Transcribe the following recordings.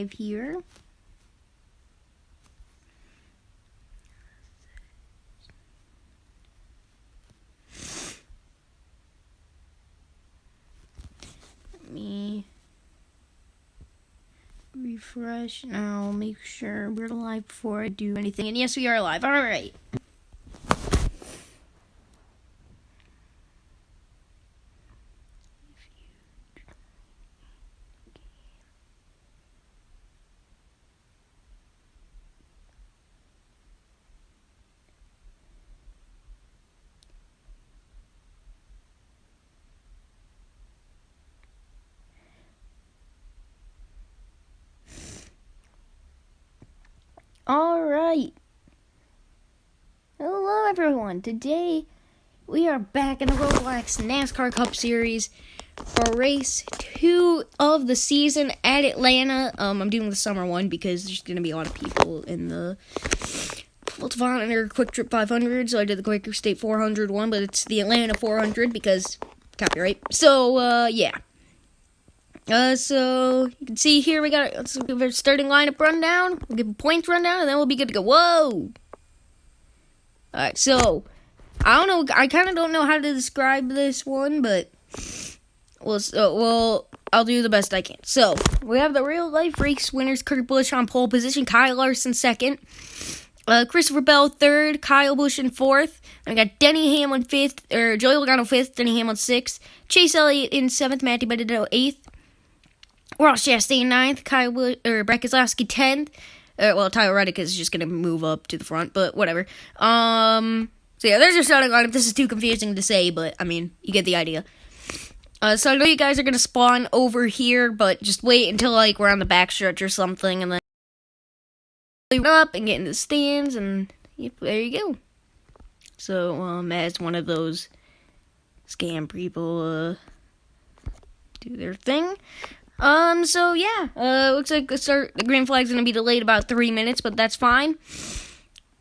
live here. Let me refresh now, make sure we're live before I do anything. And yes, we are live. All right. Alright. Hello everyone. Today we are back in the Roblox NASCAR Cup Series for race 2 of the season at Atlanta. I'm doing the summer one because there's going to be a lot of people in the Honor Quick Trip 500. So I did the Quaker State 400 one, but it's the Atlanta 400 because copyright. So, yeah. So, you can see here we got our starting lineup rundown. We'll give a points rundown, and then we'll be good to go. Whoa! Alright, so, I don't know, I kind of don't know how to describe this one, but, I'll do the best I can. So, we have the real-life race winners, Kurt Busch on pole position, Kyle Larson second, Christopher Bell third, Kyle Busch in fourth, and we got Denny Hamlin fifth, or Joey Logano fifth, Denny Hamlin sixth, Chase Elliott in seventh, Matty Benedetto eighth, Ross Chastain 9th, Brett Keselowski 10th. Tyler Reddick is just going to move up to the front, but whatever. So yeah, there's your starting lineup. This is too confusing to say, but, I mean, you get the idea. So I know you guys are going to spawn over here, but just wait until, like, we're on the backstretch or something, and then run up and get in the stands, and yep, there you go. So, as one of those scam people, do their thing. So yeah, looks like the green flag's gonna be delayed about 3 minutes, but that's fine.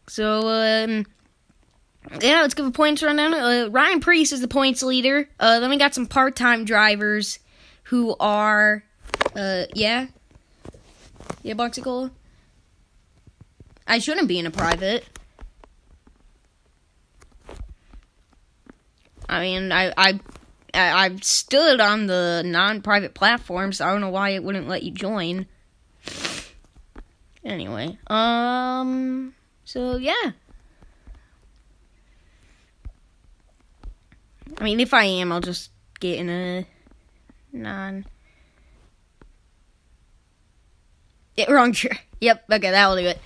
So, yeah, let's give a points rundown. Ryan Preece is the points leader. Then we got some part-time drivers who are, yeah, Boxy Cola. I shouldn't be in a private. I mean, I've stood on the non-private platform, so I don't know why it wouldn't let you join. Anyway, so yeah. I mean, if I am, I'll just get in a wrong track. Yep, okay, that'll do it.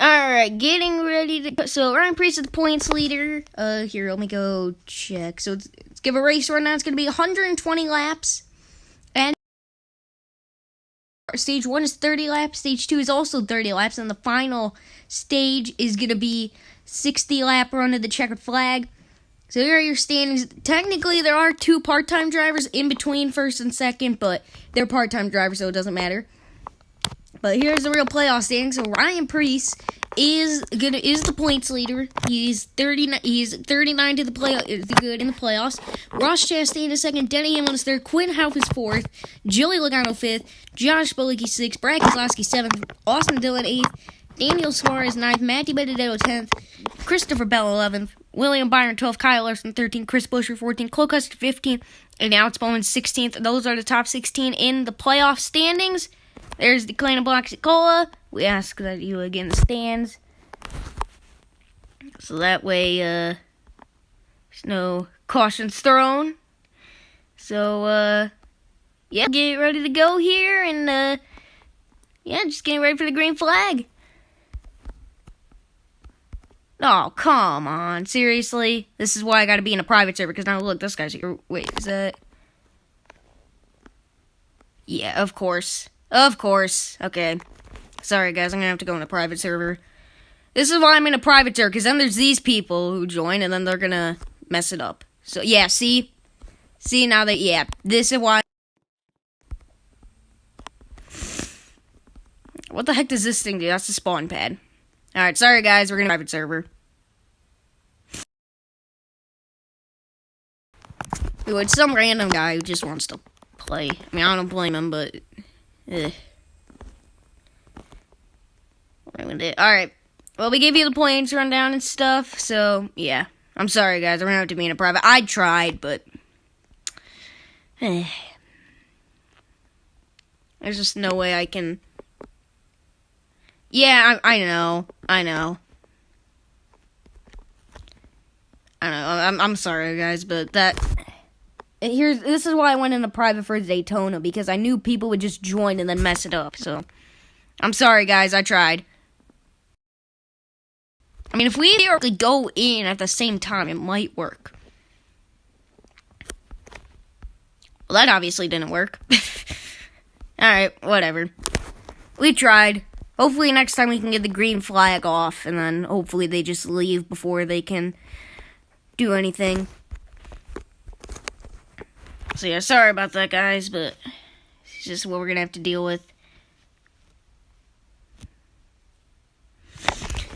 Alright, getting ready to go. So, Ryan Preece is the points leader. Here, let me go check. So, let's give a race rundown. It's going to be 120 laps. And stage 1 is 30 laps. Stage 2 is also 30 laps. And the final stage is going to be 60 lap run of the checkered flag. So, here are your standings. Technically, there are 2 part-time drivers in between first and second, but they're part-time drivers, so it doesn't matter. But here's the real playoff standing. So Ryan Preece is the points leader. He's 39 to the good in the playoffs. Ross Chastain is second. Denny Hamlin is third. Quinn Houff is fourth. Joey Logano fifth. Josh Bilicki sixth. Brad Keselowski seventh. Austin Dillon eighth. Daniel Suarez ninth. Matty Benedetto 10th. Christopher Bell 11th. William Byron 12th. Kyle Larson 13th. Chris Buescher 14th. Cole Custer 15th. And Alex Bowman 16th. Those are the top 16 in the playoff standings. There's the clan of Boxy Cola. We ask that you get in the stands. So that way, there's no cautions thrown. So, yeah, get ready to go here. And, yeah, just getting ready for the green flag. Oh, come on. Seriously? This is why I gotta be in a private server. Because now, look, this guy's here. Wait, is that... Yeah, of course. Of course. Okay. Sorry, guys. I'm gonna have to go in a private server. This is why I'm in a private server, because then there's these people who join, and then they're gonna mess it up. So, yeah, see? See, now that, yeah. This is why... What the heck does this thing do? That's the spawn pad. Alright, sorry, guys. We're gonna private server. Ooh, it's some random guy who just wants to play. I mean, I don't blame him, but... Alright. Well, we gave you the points rundown and stuff, so, yeah. I'm sorry, guys. I'm gonna have to be in a private. I tried, but... There's just no way I can... Yeah, I know. I'm sorry, guys, but this is why I went into private for Daytona, because I knew people would just join and then mess it up, so... I'm sorry, guys. I tried. I mean, if we theoretically go in at the same time, it might work. Well, that obviously didn't work. Alright, whatever. We tried. Hopefully next time we can get the green flag off, and then hopefully they just leave before they can do anything. So yeah, sorry about that, guys, but it's just what we're gonna have to deal with.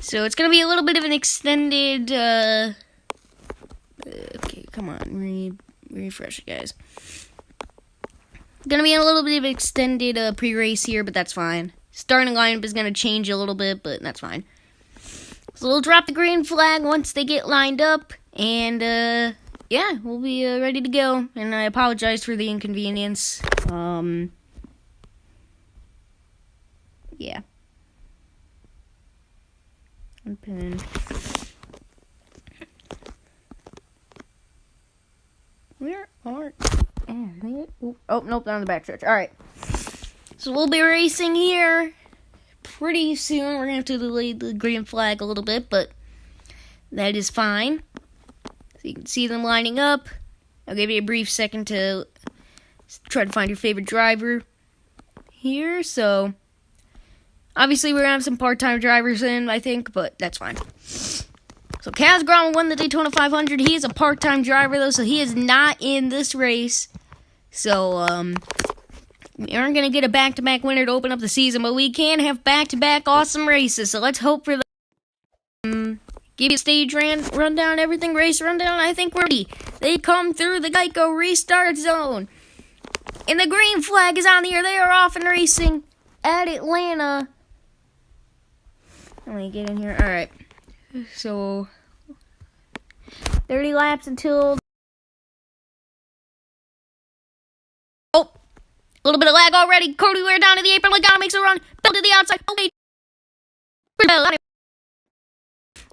So it's gonna be a little bit of an extended, okay, come on, refresh it, guys. Gonna be a little bit of an extended, pre-race here, but that's fine. Starting lineup is gonna change a little bit, but that's fine. So we'll drop the green flag once they get lined up, and, yeah, we'll be, ready to go. And I apologize for the inconvenience. Yeah. Open. Where are... Oh, nope, they're on the back stretch. Alright. So we'll be racing here pretty soon. We're going to have to delay the green flag a little bit, but that is fine. So you can see them lining up. I'll give you a brief second to try to find your favorite driver here. So... obviously, we're going to have some part-time drivers in, I think, but that's fine. So, Kaz Graham won the Daytona 500. He is a part-time driver, though, so he is not in this race. So, we aren't going to get a back-to-back winner to open up the season, but we can have back-to-back awesome races. So, let's hope for the... give you a stage rundown, everything, race rundown. I think we're ready. They come through the Geico restart zone. And the green flag is on the air. They are off and racing at Atlanta. Let me get in here. Alright. So, 30 laps until... oh! A little bit of lag already. Cody Ware down to the apron. Logano makes a run. Bill to the outside. Okay.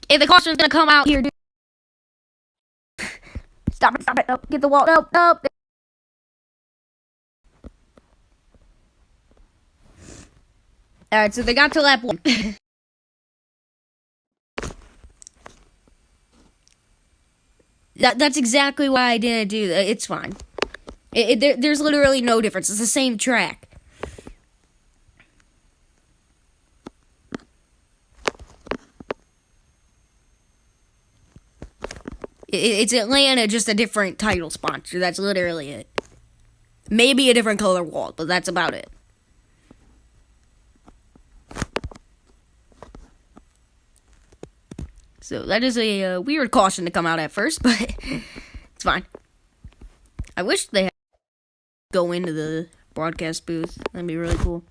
If the caution's gonna come out here, dude. Stop it. Nope. Get the wall. Nope. Alright, so they got to lap 1. That's exactly why I didn't do that. It's fine. There's literally no difference. It's the same track. It's Atlanta, just a different title sponsor. That's literally it. Maybe a different color wall, but that's about it. So that is a weird caution to come out at first, but it's fine. I wish they had go into the broadcast booth. That'd be really cool.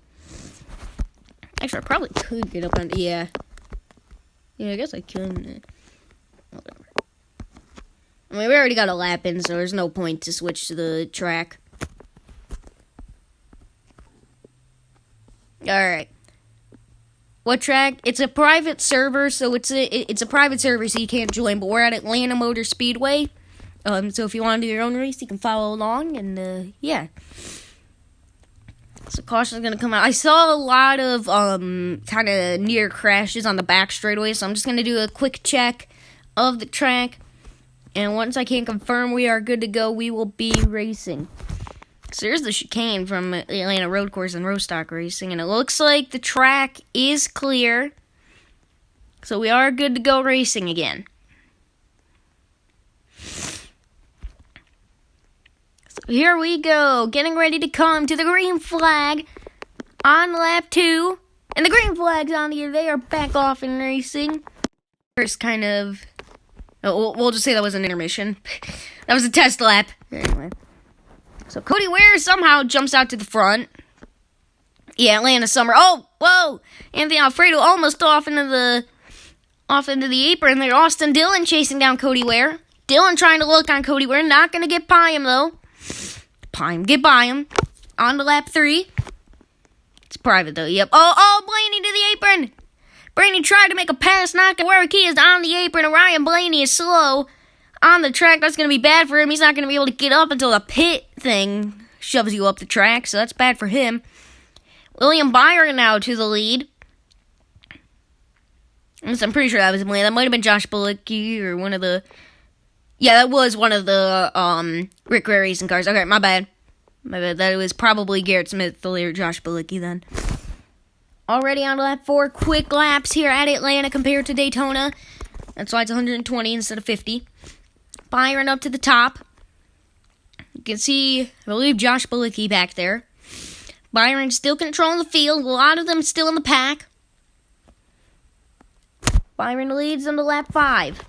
Actually, I probably could get up on... yeah. Yeah, I guess I could. Whatever. I mean, we already got a lap in, so there's no point to switch to the track. Alright. What track? It's a private server, so it's a private server, so you can't join. But we're at Atlanta Motor Speedway. So if you want to do your own race, you can follow along, and yeah. So caution's gonna come out. I saw a lot of kind of near crashes on the back straightaway, so I'm just gonna do a quick check of the track. And once I can confirm we are good to go, we will be racing. So here's the chicane from the Atlanta Road Course and Road Stock Racing. And it looks like the track is clear. So we are good to go racing again. So here we go. Getting ready to come to the green flag on lap 2. And the green flag's on here. They are back off in racing. First kind of... we'll just say that was an intermission. That was a test lap. Anyway. So Cody Ware somehow jumps out to the front. Yeah, Atlanta Summer. Oh, Whoa! Anthony Alfredo almost off into the apron there. Austin Dillon chasing down Cody Ware. Dillon trying to look on Cody Ware. Not going to get by him, though. Get by him. On to lap 3. It's private, though. Yep. Oh, Blaney to the apron. Blaney tried to make a pass. Not going to work. He is on the apron. Ryan Blaney is slow on the track. That's going to be bad for him. He's not going to be able to get up until the pit thing shoves you up the track, so that's bad for him. William Byron now to the lead. I'm pretty sure that was him. That might have been Josh Bilicki or one of the... Yeah, that was one of the Rick Rare racing cars. Okay, my bad. That was probably Garrett Smith or Josh Bilicki then. Already on to lap 4. Quick laps here at Atlanta compared to Daytona. That's why it's 120 instead of 50. Byron up to the top. You can see, I believe, Josh Bilicki back there. Byron still controlling the field. A lot of them still in the pack. Byron leads them to lap 5.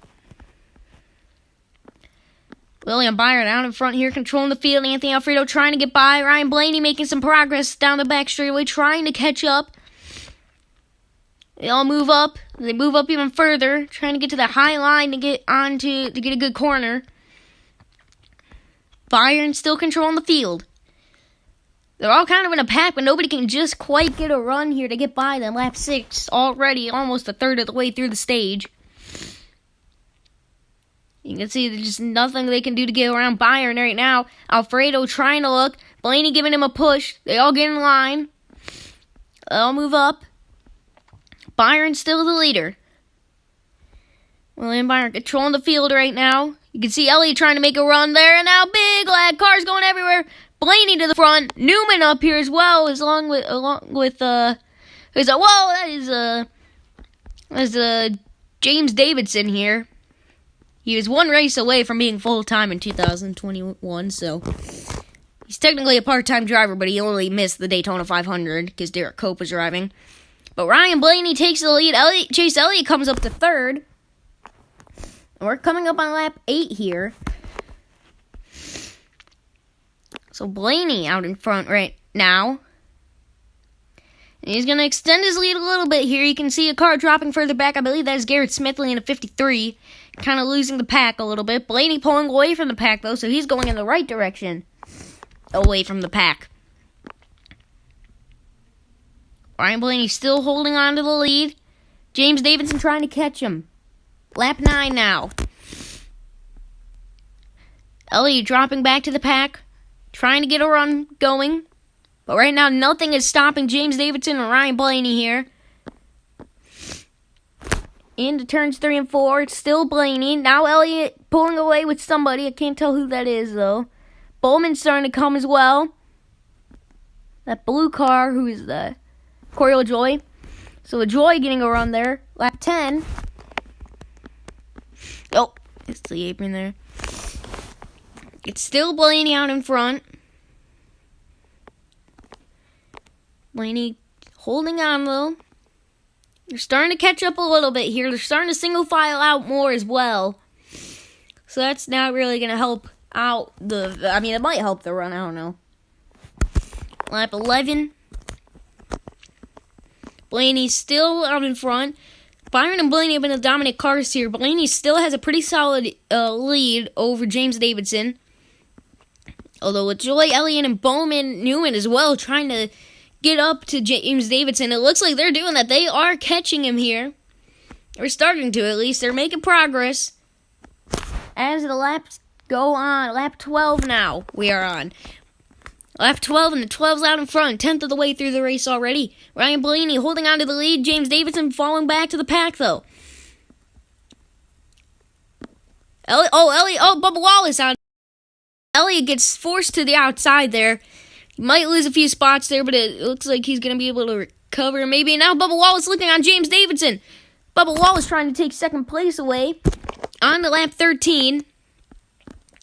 William Byron out in front here, controlling the field. Anthony Alfredo trying to get by. Ryan Blaney making some progress down the back straightaway, trying to catch up. They all move up. They move up even further, trying to get to the high line to get a good corner. Byron still controlling the field. They're all kind of in a pack, but nobody can just quite get a run here to get by them. Lap 6 already, almost a third of the way through the stage. You can see there's just nothing they can do to get around Byron right now. Alfredo trying to look. Blaney giving him a push. They all get in line. They all move up. Byron's still the leader. William Byron controlling the field right now. You can see Elliott trying to make a run there. And now big lad. Cars going everywhere. Blaney to the front. Newman up here as well. That is James Davidson here. He was one race away from being full-time in 2021, so he's technically a part-time driver, but he only missed the Daytona 500 because Derek Cope was driving. But Ryan Blaney takes the lead. Chase Elliott comes up to 3rd. And we're coming up on lap 8 here. So Blaney out in front right now. And he's going to extend his lead a little bit here. You can see a car dropping further back. I believe that is Garrett Smithley in a 53. Kind of losing the pack a little bit. Blaney pulling away from the pack, though, so he's going in the right direction. Away from the pack. Ryan Blaney still holding on to the lead. James Davidson trying to catch him. Lap 9 now. Elliott dropping back to the pack. Trying to get a run going. But right now, nothing is stopping James Davidson and Ryan Blaney here. Into turns 3 and 4. It's still Blaney. Now Elliott pulling away with somebody. I can't tell who that is, though. Bowman's starting to come as well. That blue car, who is that? Corey LaJoy. So LaJoy getting a run there. Lap 10. Oh, it's the apron there. It's still Blaney out in front. Blaney holding on, though. They're starting to catch up a little bit here. They're starting to single file out more as well. So that's not really going to help out it might help the run. I don't know. Lap 11. Blaney's still out in front. Byron and Blaney have been the dominant cars here. Blaney still has a pretty solid lead over James Davidson. Although with Joy, Elliott, and Newman as well trying to get up to James Davidson. It looks like they're doing that. They are catching him here. They're starting to, at least. They're making progress. As the laps go on. Lap 12 now we are on. Lap 12, and the 12's out in front. 10th of the way through the race already. Ryan Blaney holding on to the lead. James Davidson falling back to the pack, though. Bubba Wallace out. Elliott gets forced to the outside there. He might lose a few spots there, but it looks like he's going to be able to recover. Maybe now Bubba Wallace looking on James Davidson. Bubba Wallace trying to take second place away. On to lap 13.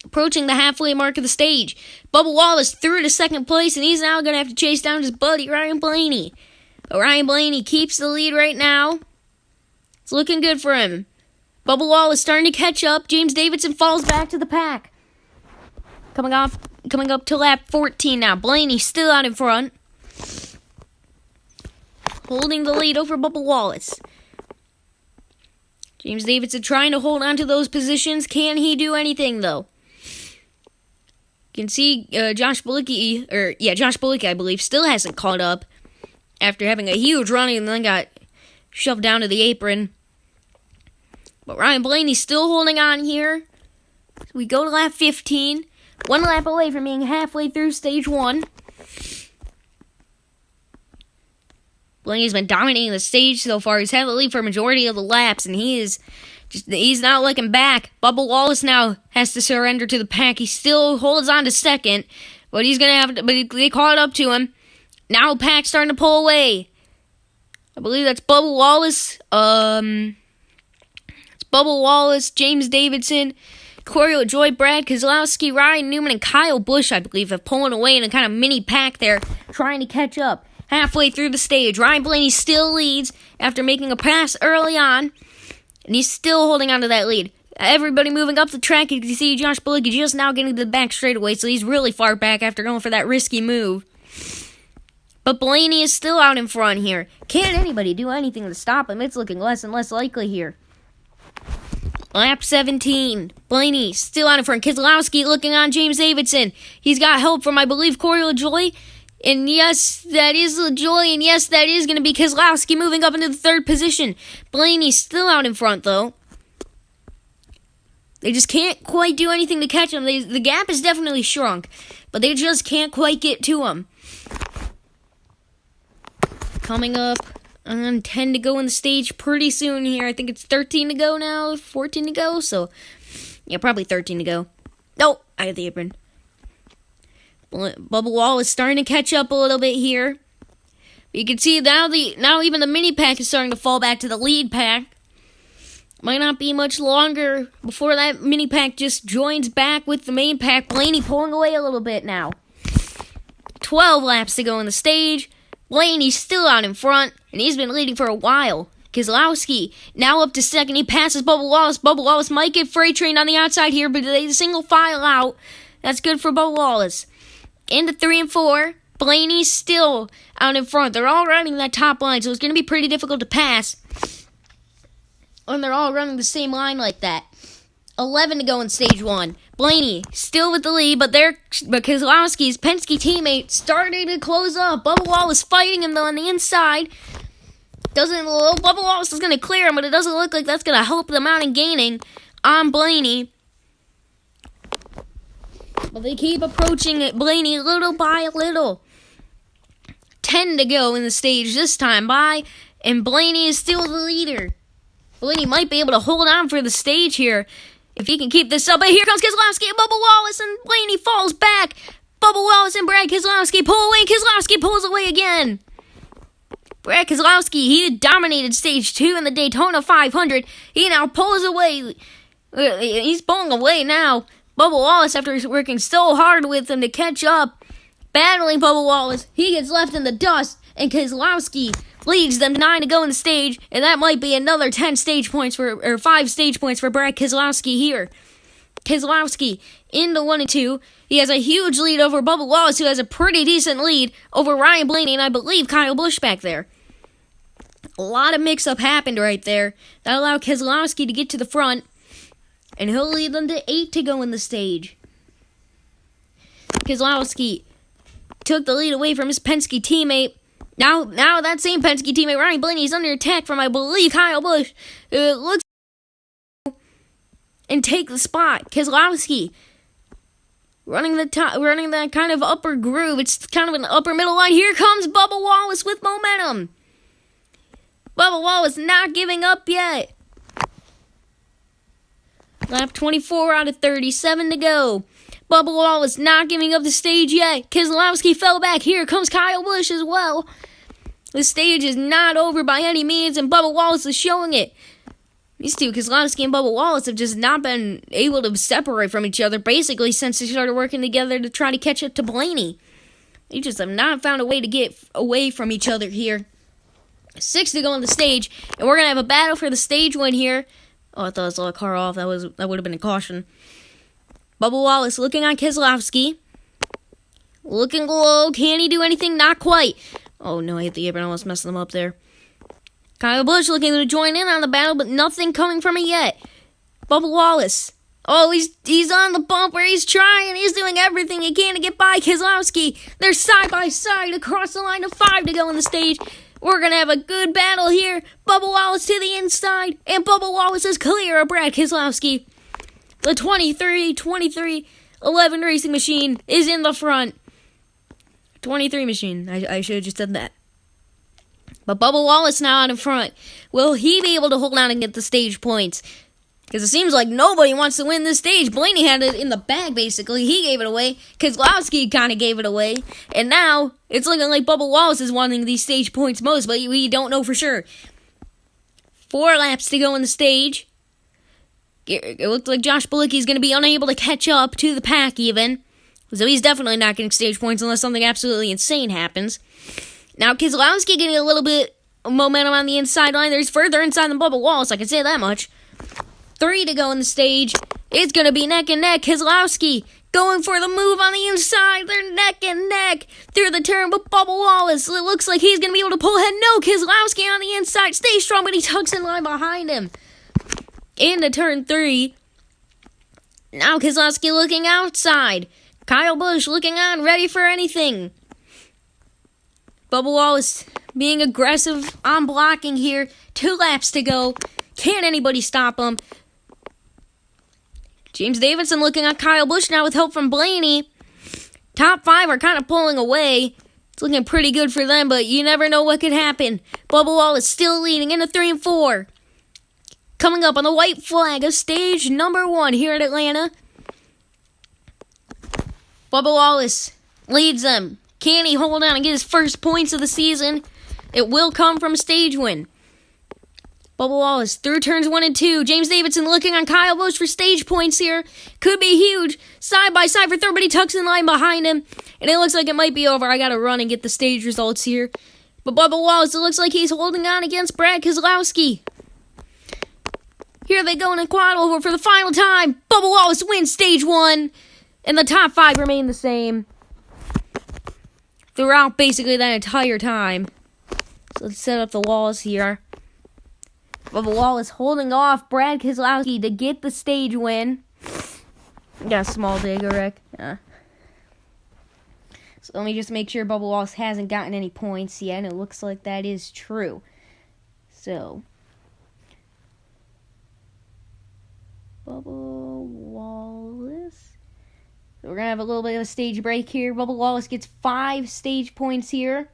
Approaching the halfway mark of the stage. Bubba Wallace through to second place, and he's now going to have to chase down his buddy, Ryan Blaney. But Ryan Blaney keeps the lead right now. It's looking good for him. Bubba Wallace starting to catch up. James Davidson falls back to the pack. Coming up to lap 14 now. Blaney still out in front. holding the lead over Bubba Wallace. James Davidson trying to hold on to those positions. Can he do anything, though? You can see Josh Bilicki, I believe, still hasn't caught up after having a huge run and then got shoved down to the apron. But Ryan Blaney's still holding on here. So we go to lap 15. 1 lap away from being halfway through stage 1. Blaney's been dominating the stage so far. He's had the lead for a majority of the laps, and he's not looking back. Bubba Wallace now has to surrender to the pack. He still holds on to second, but they caught up to him. Now pack's starting to pull away. I believe that's Bubba Wallace. It's Bubba Wallace, James Davidson, Corey LaJoie, Brad Keselowski, Ryan Newman, and Kyle Busch, I believe, have pulling away in a kind of mini pack there, trying to catch up. Halfway through the stage, Ryan Blaney still leads after making a pass early on, and he's still holding on to that lead. Everybody moving up the track. You can see Josh Bilicki just now getting to the back straightaway, so he's really far back after going for that risky move. But Blaney is still out in front here. Can't anybody do anything to stop him? It's looking less and less likely here. Lap 17. Blaney still out in front. Keselowski looking on James Davidson. He's got help from, I believe, Corey LaJoie. And yes, that is LaJoie, and yes, that is going to be Keselowski moving up into the third position. Blaney's still out in front, though. They just can't quite do anything to catch him. The gap is definitely shrunk, but they just can't quite get to him. Coming up on 10 to go in the stage pretty soon here. I think it's 13 to go now, 14 to go, so yeah, probably 13 to go. Nope, I had the apron. Bubba Wallace is starting to catch up a little bit here. But you can see now even the mini pack is starting to fall back to the lead pack. Might not be much longer before that mini pack just joins back with the main pack. Blaney pulling away a little bit now. 12 laps to go in the stage. Blaney's still out in front, and he's been leading for a while. Keselowski now up to second. He passes Bubba Wallace. Bubba Wallace might get freight trained on the outside here, but they single file out. That's good for Bubba Wallace. Into 3 and 4, Blaney's still out in front. They're all running that top line, so it's going to be pretty difficult to pass when they're all running the same line like that. 11 to go in stage 1. Blaney still with the lead, but Keselowski's Penske teammate starting to close up. Bubba Wallace fighting him though on the inside. Bubba Wallace is going to clear him, but it doesn't look like that's going to help them out in gaining on Blaney. But they keep approaching it, Blaney little by little. 10 to go in the stage this time by, and Blaney is still the leader. Blaney might be able to hold on for the stage here if he can keep this up. But here comes Keselowski and Bubba Wallace, and Blaney falls back. Bubba Wallace and Brad Keselowski pull away. Keselowski pulls away again. Brad Keselowski, he had dominated stage 2 in the Daytona 500. He now pulls away. He's pulling away now. Bubba Wallace, after working so hard with him to catch up, battling Bubba Wallace, he gets left in the dust, and Keselowski leads them 9 to go in the stage, and that might be another 5 stage points for Brad Keselowski here. Keselowski into 1 and 2. He has a huge lead over Bubba Wallace, who has a pretty decent lead over Ryan Blaney, and I believe Kyle Busch back there. A lot of mix-up happened right there. That allowed Keselowski to get to the front, and he'll lead them to 8 to go in the stage. Keselowski took the lead away from his Penske teammate. Now that same Penske teammate, Ryan Blaney, is under attack from, I believe, Kyle Busch. Looks and take the spot. Keselowski running that kind of upper groove. It's kind of an upper middle line. Here comes Bubba Wallace with momentum. Bubba Wallace not giving up yet. Lap 24 out of 37 to go. Bubba Wallace not giving up the stage yet. Keselowski fell back. Here comes Kyle Busch as well. The stage is not over by any means, and Bubba Wallace is showing it. These two, Keselowski and Bubba Wallace, have just not been able to separate from each other, basically, since they started working together to try to catch up to Blaney. They just have not found a way to get away from each other here. 6 to go on the stage, and we're going to have a battle for the stage win here. Oh, I thought I saw a car off. That would have been a caution. Bubba Wallace looking on Keselowski. Looking low. Can he do anything? Not quite. Oh, no, I hit the apron. I almost messed them up there. Kyle Busch looking to join in on the battle, but nothing coming from it yet. Bubba Wallace. Oh, he's on the bumper. He's trying. He's doing everything he can to get by Keselowski. They're side by side across the line of 5 to go on the stage. We're going to have a good battle here. Bubba Wallace to the inside, and Bubba Wallace is clear of Brad Keselowski. The 23-11 racing machine is in the front. 23 machine. I should have just said that. But Bubba Wallace now out in front. Will he be able to hold on and get the stage points? Because it seems like nobody wants to win this stage. Blaney had it in the bag, basically. He gave it away. Keselowski kind of gave it away. And now, it's looking like Bubba Wallace is wanting these stage points most, but we don't know for sure. 4 laps to go in the stage. It looks like Josh Bilicki's going to be unable to catch up to the pack even. So he's definitely not getting stage points unless something absolutely insane happens. Now, Keselowski getting a little bit of momentum on the inside line. There's further inside than Bubba Wallace, I can say that much. 3 to go in the stage. It's going to be neck and neck. Keselowski going for the move on the inside. They're neck and neck through the turn, but Bubba Wallace, it looks like he's going to be able to pull ahead. No, Keselowski on the inside. Stay strong, but he tucks in line behind him. Into turn 3. Now Keselowski looking outside. Kyle Busch looking on, ready for anything. Bubba Wallace being aggressive on blocking here. 2 laps to go. Can't anybody stop him? James Davidson looking at Kyle Busch now with help from Blaney. Top 5 are kind of pulling away. It's looking pretty good for them, but you never know what could happen. Bubba Wallace still leading into 3 and 4. Coming up on the white flag of stage number 1 here at Atlanta. Bubba Wallace leads them. Can he hold on and get his first points of the season? It will come from a stage win. Bubba Wallace through turns 1 and 2. James Davidson looking on Kyle Busch for stage points here. Could be huge. Side by side for third, but he tucks in line behind him. And it looks like it might be over. I got to run and get the stage results here. But Bubba Wallace, it looks like he's holding on against Brad Keselowski. Here they go in a quad over for the final time. Bubba Wallace wins stage 1. And the top 5 remain the same throughout basically that entire time. So let's set up the walls here. Bubba Wallace holding off Brad Keselowski to get the stage win. Got a small digger wreck. So let me just make sure Bubba Wallace hasn't gotten any points yet. And it looks like that is true. So Bubba Wallace. So we're going to have a little bit of a stage break here. Bubba Wallace gets 5 stage points here.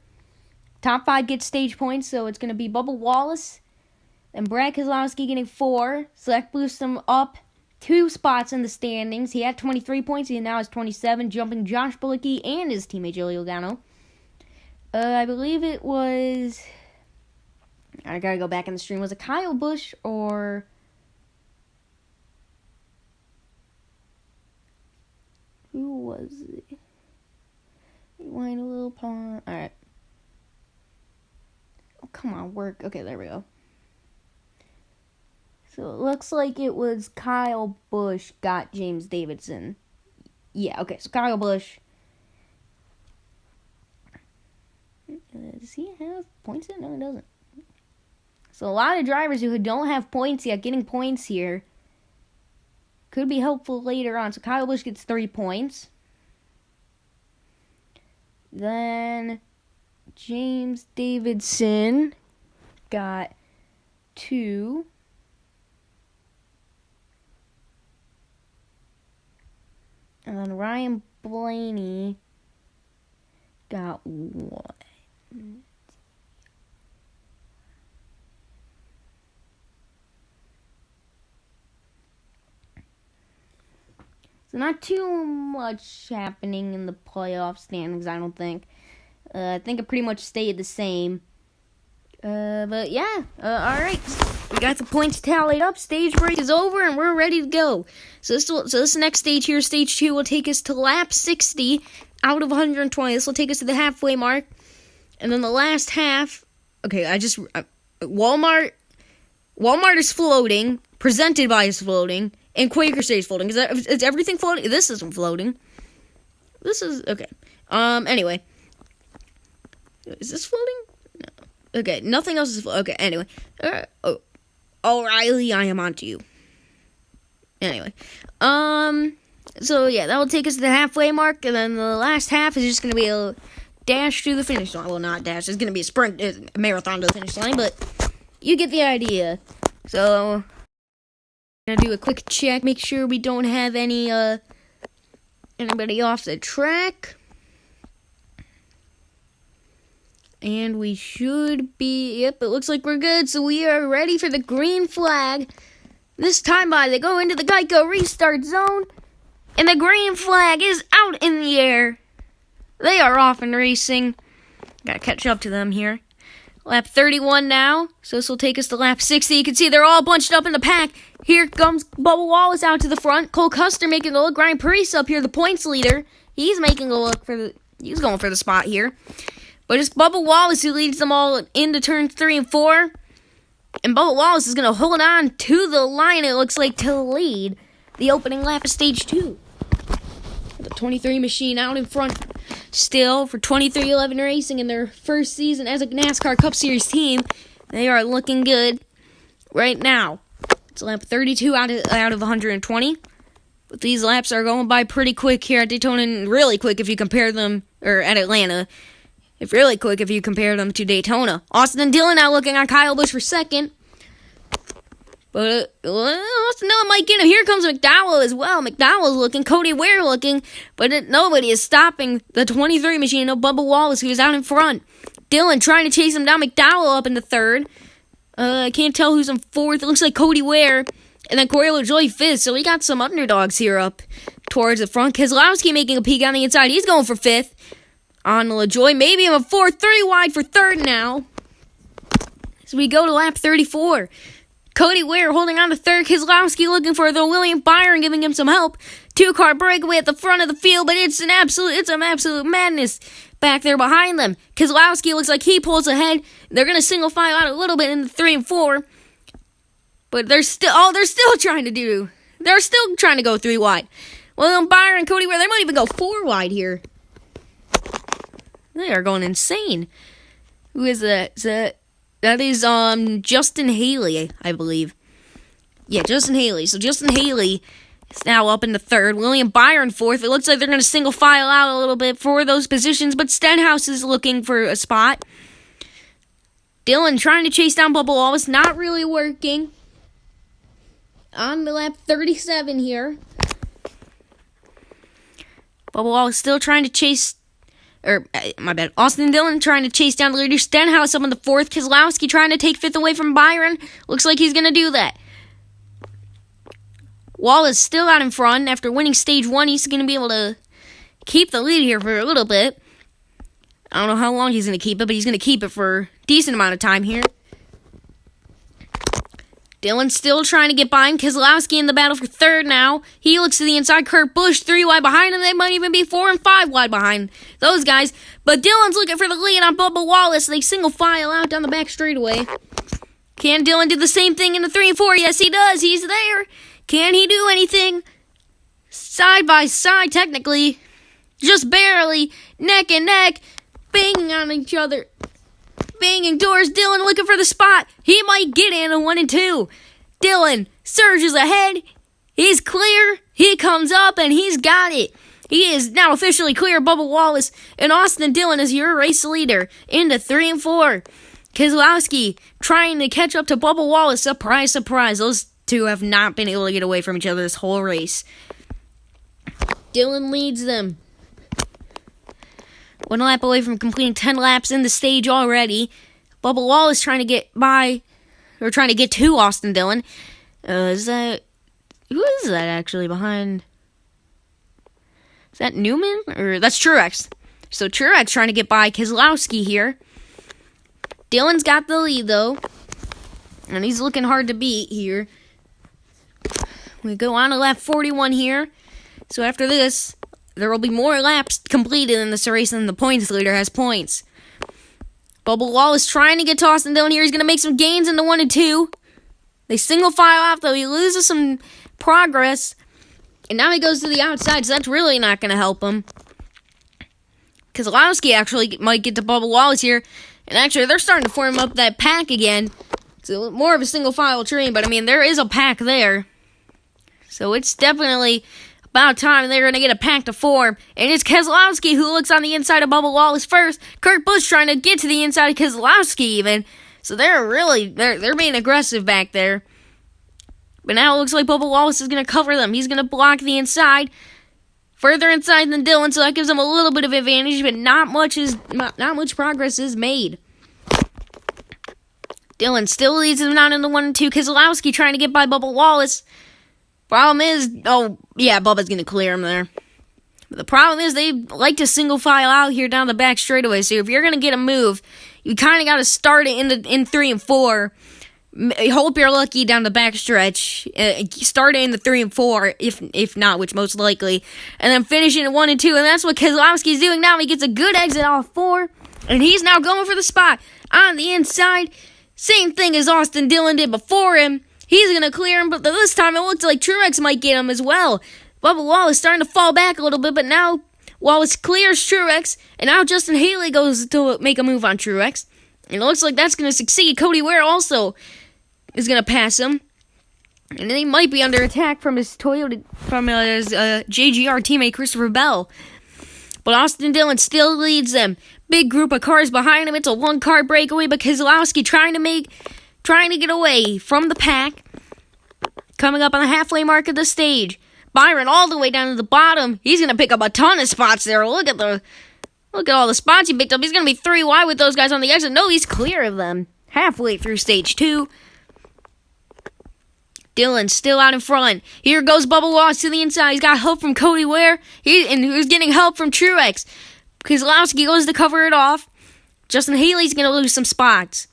Top 5 gets stage points, so it's going to be Bubba Wallace and Brad Keselowski getting 4. So that boosts him up 2 spots in the standings. He had 23 points. He now has 27, jumping Josh Bilicki and his teammate Joey Logano. I believe it was... I got to go back in the stream. Was it Kyle Busch or... Who was it? Rewind a little pawn. Alright. Oh, come on, work. Okay, there we go. So it looks like it was Kyle Busch got James Davidson. Yeah, okay, so Kyle Busch. Does he have points yet? No, he doesn't. So a lot of drivers who don't have points yet getting points here. Could be helpful later on. So Kyle Busch gets 3 points. Then James Davidson got 2. And then Ryan Blaney got 1. So not too much happening in the playoff standings, I don't think. I think it pretty much stayed the same. But yeah, alright. We got the points tallied up. Stage break is over, and we're ready to go. So this next stage here, stage 2, will take us to lap 60 out of 120. This will take us to the halfway mark. And then the last half... Okay, Walmart is floating. Presented by is floating. And Quaker stays floating. Is everything floating? This isn't floating. This is... Okay. Anyway. Is this floating? No. Okay, nothing else is... Okay, anyway. O'Reilly, I am on to you. Anyway. So, yeah, that will take us to the halfway mark. And then the last half is just going to be a dash to the finish line. Well, not dash. It's going to be a sprint, a marathon to the finish line. But you get the idea. So, I'm going to do a quick check. Make sure we don't have anybody off the track. And we should be, yep, it looks like we're good. So we are ready for the green flag. This time they go into the Geico restart zone. And the green flag is out in the air. They are off and racing. Gotta catch up to them here. Lap 31 now. So this will take us to lap 60. You can see they're all bunched up in the pack. Here comes Bubba Wallace out to the front. Cole Custer making a look. Ryan Parise up here, the points leader. He's making a look he's going for the spot here. But it's Bubba Wallace who leads them all into turns 3 and 4. And Bubba Wallace is going to hold on to the line, it looks like, to lead the opening lap of Stage 2. The 23 machine out in front still for 2311 Racing in their first season as a NASCAR Cup Series team. They are looking good right now. It's lap 32 out of 120. But these laps are going by pretty quick here at Daytona, and really quick if you compare them, or at Atlanta. If really quick if you compare them to Daytona. Austin and Dillon now looking on Kyle Busch for second. But Austin Dillon might get him. Here comes McDowell as well. McDowell's looking. Cody Ware looking. But nobody is stopping the 23 machine of Bubba Wallace, who is out in front. Dillon trying to chase him down. McDowell up in the third. I can't tell who's in fourth. It looks like Cody Ware. And then Corey LaJoie fifth. So we got some underdogs here up towards the front. Keselowski making a peek on the inside. He's going for fifth. On LaJoie, maybe in a fourth, 3 wide for third now. So we go to lap 34. Cody Ware holding on to third. Keselowski looking for the William Byron, giving him some help. 2-car breakaway at the front of the field, but it's an absolute madness back there behind them. Keselowski looks like he pulls ahead. They're going to single file out a little bit in the 3 and 4. But they're still trying to go 3 wide. William Byron, Cody Ware, they might even go 4 wide here. They are going insane. Who is that? That is Justin Haley, I believe. Yeah, Justin Haley. So Justin Haley is now up in the third. William Byron fourth. It looks like they're going to single file out a little bit for those positions, but Stenhouse is looking for a spot. Dillon trying to chase down Bubba Wallace. Not really working. On the lap 37 here. Bubba Wallace still trying to chase... Austin Dillon trying to chase down the leader. Stenhouse up in the fourth. Keselowski trying to take fifth away from Byron. Looks like he's going to do that. Wallace still out in front. After winning stage 1, he's going to be able to keep the lead here for a little bit. I don't know how long he's going to keep it, but he's going to keep it for a decent amount of time here. Dillon still trying to get by him. Keselowski in the battle for third now. He looks to the inside. Kurt Busch 3 wide behind him. They might even be 4 and 5 wide behind those guys. But Dillon's looking for the lead on Bubba Wallace. They single file out down the back straightaway. Can Dillon do the same thing in the 3 and 4? Yes, he does. He's there. Can he do anything? Side by side, technically. Just barely. Neck and neck. Banging on each other. Banging doors. Dillon looking for the spot. He might get in a 1 and 2. Dillon surges ahead. He's clear. He comes up and he's got it. He is now officially clear. Bubba Wallace and Austin Dillon is your race leader into 3 and 4. Keselowski trying to catch up to Bubba Wallace. Surprise, surprise. Those two have not been able to get away from each other this whole race. Dillon leads them. 1 lap away from completing 10 laps in the stage already. Bubba Wallace trying to get by, or trying to get to Austin Dillon. Who is that actually behind? Is that Newman? Or that's Truex. So Truex trying to get by Keselowski here. Dillon's got the lead though. And he's looking hard to beat here. We go on to lap 41 here. So after this, there will be more laps completed in this race than the points leader has points. Bubba Wallace trying to get to Austin Dillon here. He's going to make some gains in the 1 and 2. They single file off, though. He loses some progress. And now he goes to the outside, so that's really not going to help him. Keselowski actually might get to Bubba Wallace here. And actually, they're starting to form up that pack again. It's more of a single file train, but I mean, there is a pack there. So it's definitely about time they're going to get a pack to form. And it's Keselowski who looks on the inside of Bubba Wallace first. Kurt Busch trying to get to the inside of Keselowski even. So they're being aggressive back there. But now it looks like Bubba Wallace is going to cover them. He's going to block the inside. Further inside than Dylan, so that gives him a little bit of advantage, but not much progress is made. Dylan still leads him down in the 1 and 2. Keselowski trying to get by Bubba Wallace. Problem is, Bubba's going to clear him there. But the problem is they like to single file out here down the back straightaway, so if you're going to get a move, you kind of got to start it in 3 and 4. Hope you're lucky down the back stretch. Start it in the 3 and 4, if not, which most likely. And then finish it in 1 and 2. And that's what Keselowski's doing now. He gets a good exit off 4. And he's now going for the spot on the inside. Same thing as Austin Dillon did before him. He's going to clear him, but this time it looks like Truex might get him as well. Bubba Wallace starting to fall back a little bit, but now Wallace clears Truex. And now Justin Haley goes to make a move on Truex. And it looks like that's going to succeed. Cody Ware also is going to pass him. And then he might be under attack from his JGR teammate Christopher Bell. But Austin Dillon still leads them. Big group of cars behind him. It's a one-car breakaway, but Keselowski trying to get away from the pack. Coming up on the halfway mark of the stage. Byron all the way down to the bottom. He's going to pick up a ton of spots there. Look at all the spots he picked up. He's going to be 3 wide with those guys on the exit. No, he's clear of them. Halfway through stage 2. Dylan still out in front. Here goes Bubba Wallace to the inside. He's got help from Cody Ware. Who's getting help from Truex. Keselowski goes to cover it off. Justin Haley's going to lose some spots.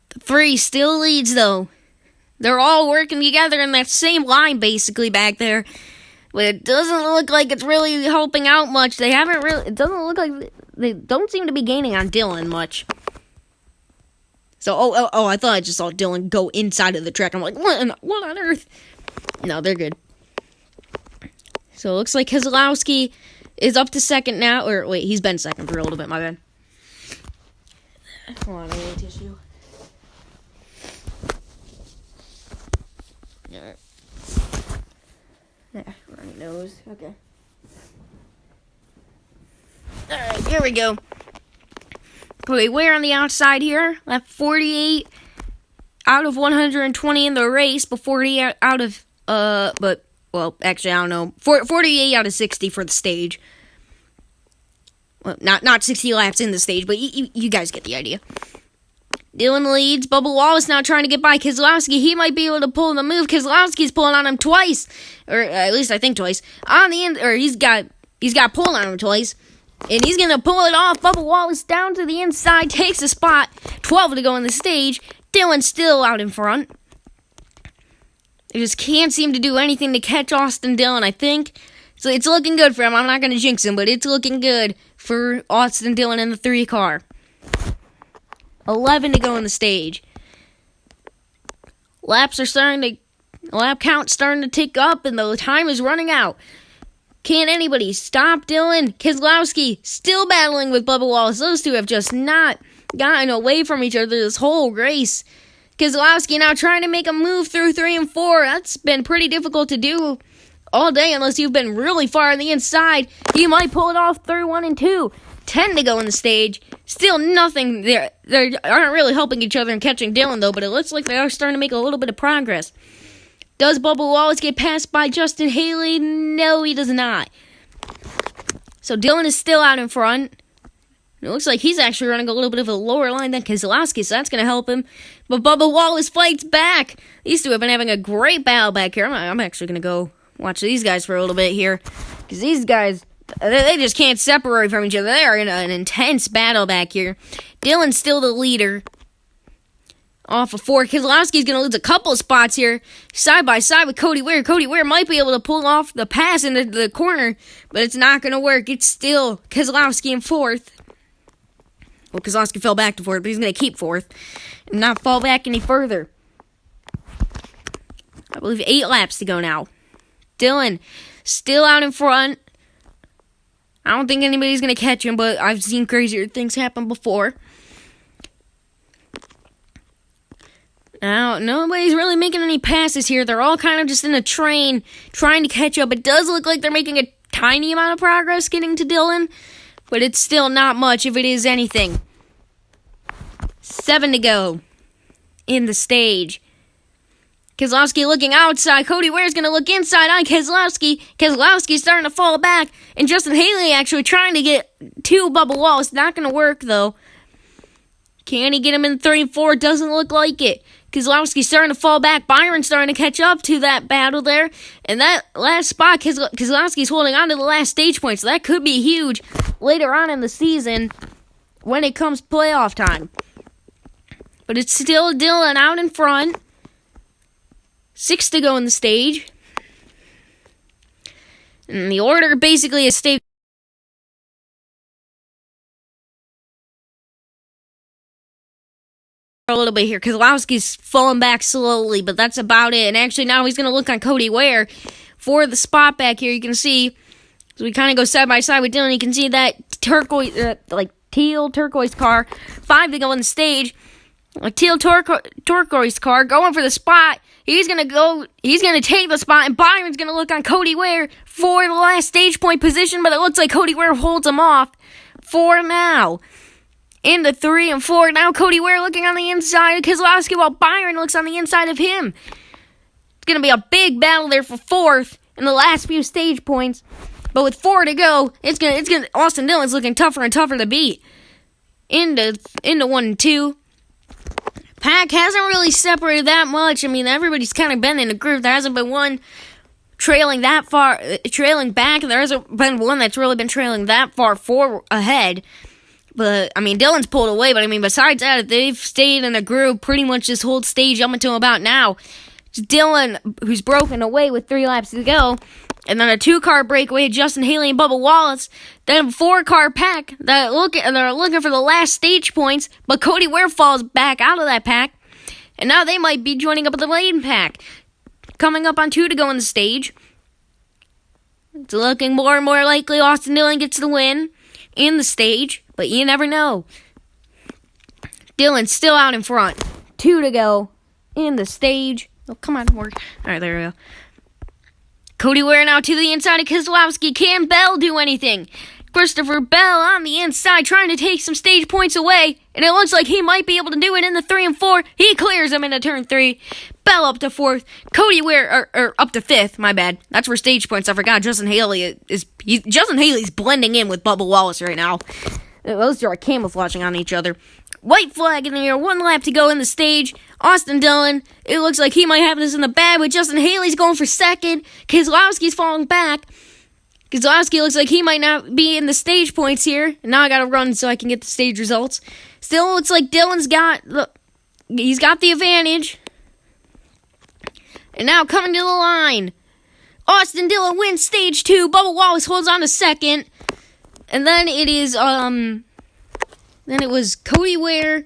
The 3 still leads, though. They're all working together in that same line, basically, back there. But it doesn't look like it's really helping out much. It doesn't look like they don't seem to be gaining on Dylan much. So, I thought I just saw Dylan go inside of the track. I'm like, what on earth? No, they're good. So, it looks like Keselowski is up to second now. Or, wait, he's been second for a little bit, my bad. Hold on, I need a tissue. Alright. Runny nose. Okay. Alright, here we go. Okay, Ware on the outside here. Left 48 out of 120 in the race, but 40 out of, actually, I don't know. 48 out of 60 for the stage. Well, not 60 laps in the stage, but you guys get the idea. Dylan leads. Bubba Wallace now trying to get by Keselowski. He might be able to pull the move. Keselowski's pulling on him twice. Or at least I think twice. On the end, or he's got pulled on him twice. And he's going to pull it off. Bubba Wallace down to the inside. Takes a spot. 12 to go on the stage. Dylan still out in front. They just can't seem to do anything to catch Austin Dillon, I think. So it's looking good for him. I'm not going to jinx him, but it's looking good for Austin Dillon in the 3 car. 11 to go on the stage. Lap count's starting to tick up, and the time is running out. Can't anybody stop Dylan? Keselowski still battling with Bubba Wallace. Those two have just not gotten away from each other this whole race. Keselowski now trying to make a move through 3 and 4. That's been pretty difficult to do all day unless you've been really far on the inside. He might pull it off through 1 and 2. 10 to go on the stage. Still nothing there. They aren't really helping each other and catching Dylan, though, but it looks like they are starting to make a little bit of progress. Does Bubba Wallace get passed by Justin Haley? No, he does not. So Dylan is still out in front. It looks like he's actually running a little bit of a lower line than Keselowski, so that's going to help him. But Bubba Wallace fights back. These two have been having a great battle back here. I'm actually going to go watch these guys for a little bit here. Because these guys, they just can't separate from each other. They are in an intense battle back here. Dylan's still the leader. Off of 4. Keselowski's going to lose a couple of spots here. Side by side with Cody Ware. Cody Ware might be able to pull off the pass in the corner, but it's not going to work. It's still Keselowski in 4th. Well, Keselowski fell back to 4th, but he's going to keep 4th and not fall back any further. I believe 8 laps to go now. Dylan still out in front. I don't think anybody's going to catch him, but I've seen crazier things happen before. Now, nobody's really making any passes here. They're all kind of just in a train trying to catch up. It does look like they're making a tiny amount of progress getting to Dylan, but it's still not much if it is anything. 7 to go in the stage. Keselowski looking outside. Cody Ware's going to look inside on Keselowski. Keselowski's starting to fall back. And Justin Haley actually trying to get to Bubba Wallace. Not going to work, though. Can he get him in 3 and 4? Doesn't look like it. Keselowski's starting to fall back. Byron's starting to catch up to that battle there. And that last spot, Keselowski's holding on to the last stage point. So that could be huge later on in the season when it comes playoff time. But it's still Dylan out in front. 6 to go in the stage. And the order basically is stayed a little bit here. Keselowski's falling back slowly, but that's about it. And actually now he's going to look on Cody Ware for the spot back here. You can see, so we kind of go side by side with Dylan. You can see that turquoise, teal turquoise car. 5 to go on the stage. A teal turquoise car going for the spot. He's going to take the spot, and Byron's going to look on Cody Ware for the last stage point position, but it looks like Cody Ware holds him off for now. In the 3 and 4, now Cody Ware looking on the inside of Keselowski while Byron looks on the inside of him. It's going to be a big battle there for 4th in the last few stage points, but with 4 to go, Austin Dillon's looking tougher and tougher to beat. Into 1 and 2. Pack hasn't really separated that much. I mean, everybody's kind of been in a group. There hasn't been one trailing back. There hasn't been one that's really been trailing that far ahead. But, I mean, Dylan's pulled away. But, I mean, besides that, they've stayed in a group pretty much this whole stage up until about now. It's Dylan, who's broken away with 3 laps to go. And then a 2-car breakaway, Justin Haley and Bubba Wallace. Then a 4-car pack that they're looking for the last stage points, but Cody Ware falls back out of that pack. And now they might be joining up with the main pack. Coming up on 2 to go in the stage. It's looking more and more likely Austin Dillon gets the win in the stage, but you never know. Dylan's still out in front. 2 to go in the stage. Oh, come on, work. All right, there we go. Cody Ware now to the inside of Keselowski. Can Bell do anything? Christopher Bell on the inside trying to take some stage points away. And it looks like he might be able to do it in the 3 and 4. He clears them into turn 3. Bell up to 4th. Cody Ware, or up to 5th, my bad. That's for stage points. I forgot Justin Haley Justin Haley's blending in with Bubba Wallace right now. Those two are camouflaging on each other. White flag in the air, 1 lap to go in the stage. Austin Dillon, it looks like he might have this in the bag, but Justin Haley's going for 2nd. Keselowski's falling back. Keselowski looks like he might not be in the stage points here. And now I gotta run so I can get the stage results. Still looks like Dillon's got the advantage. And now coming to the line. Austin Dillon wins stage 2. Bubba Wallace holds on to 2nd. And then it is, then it was Cody Ware,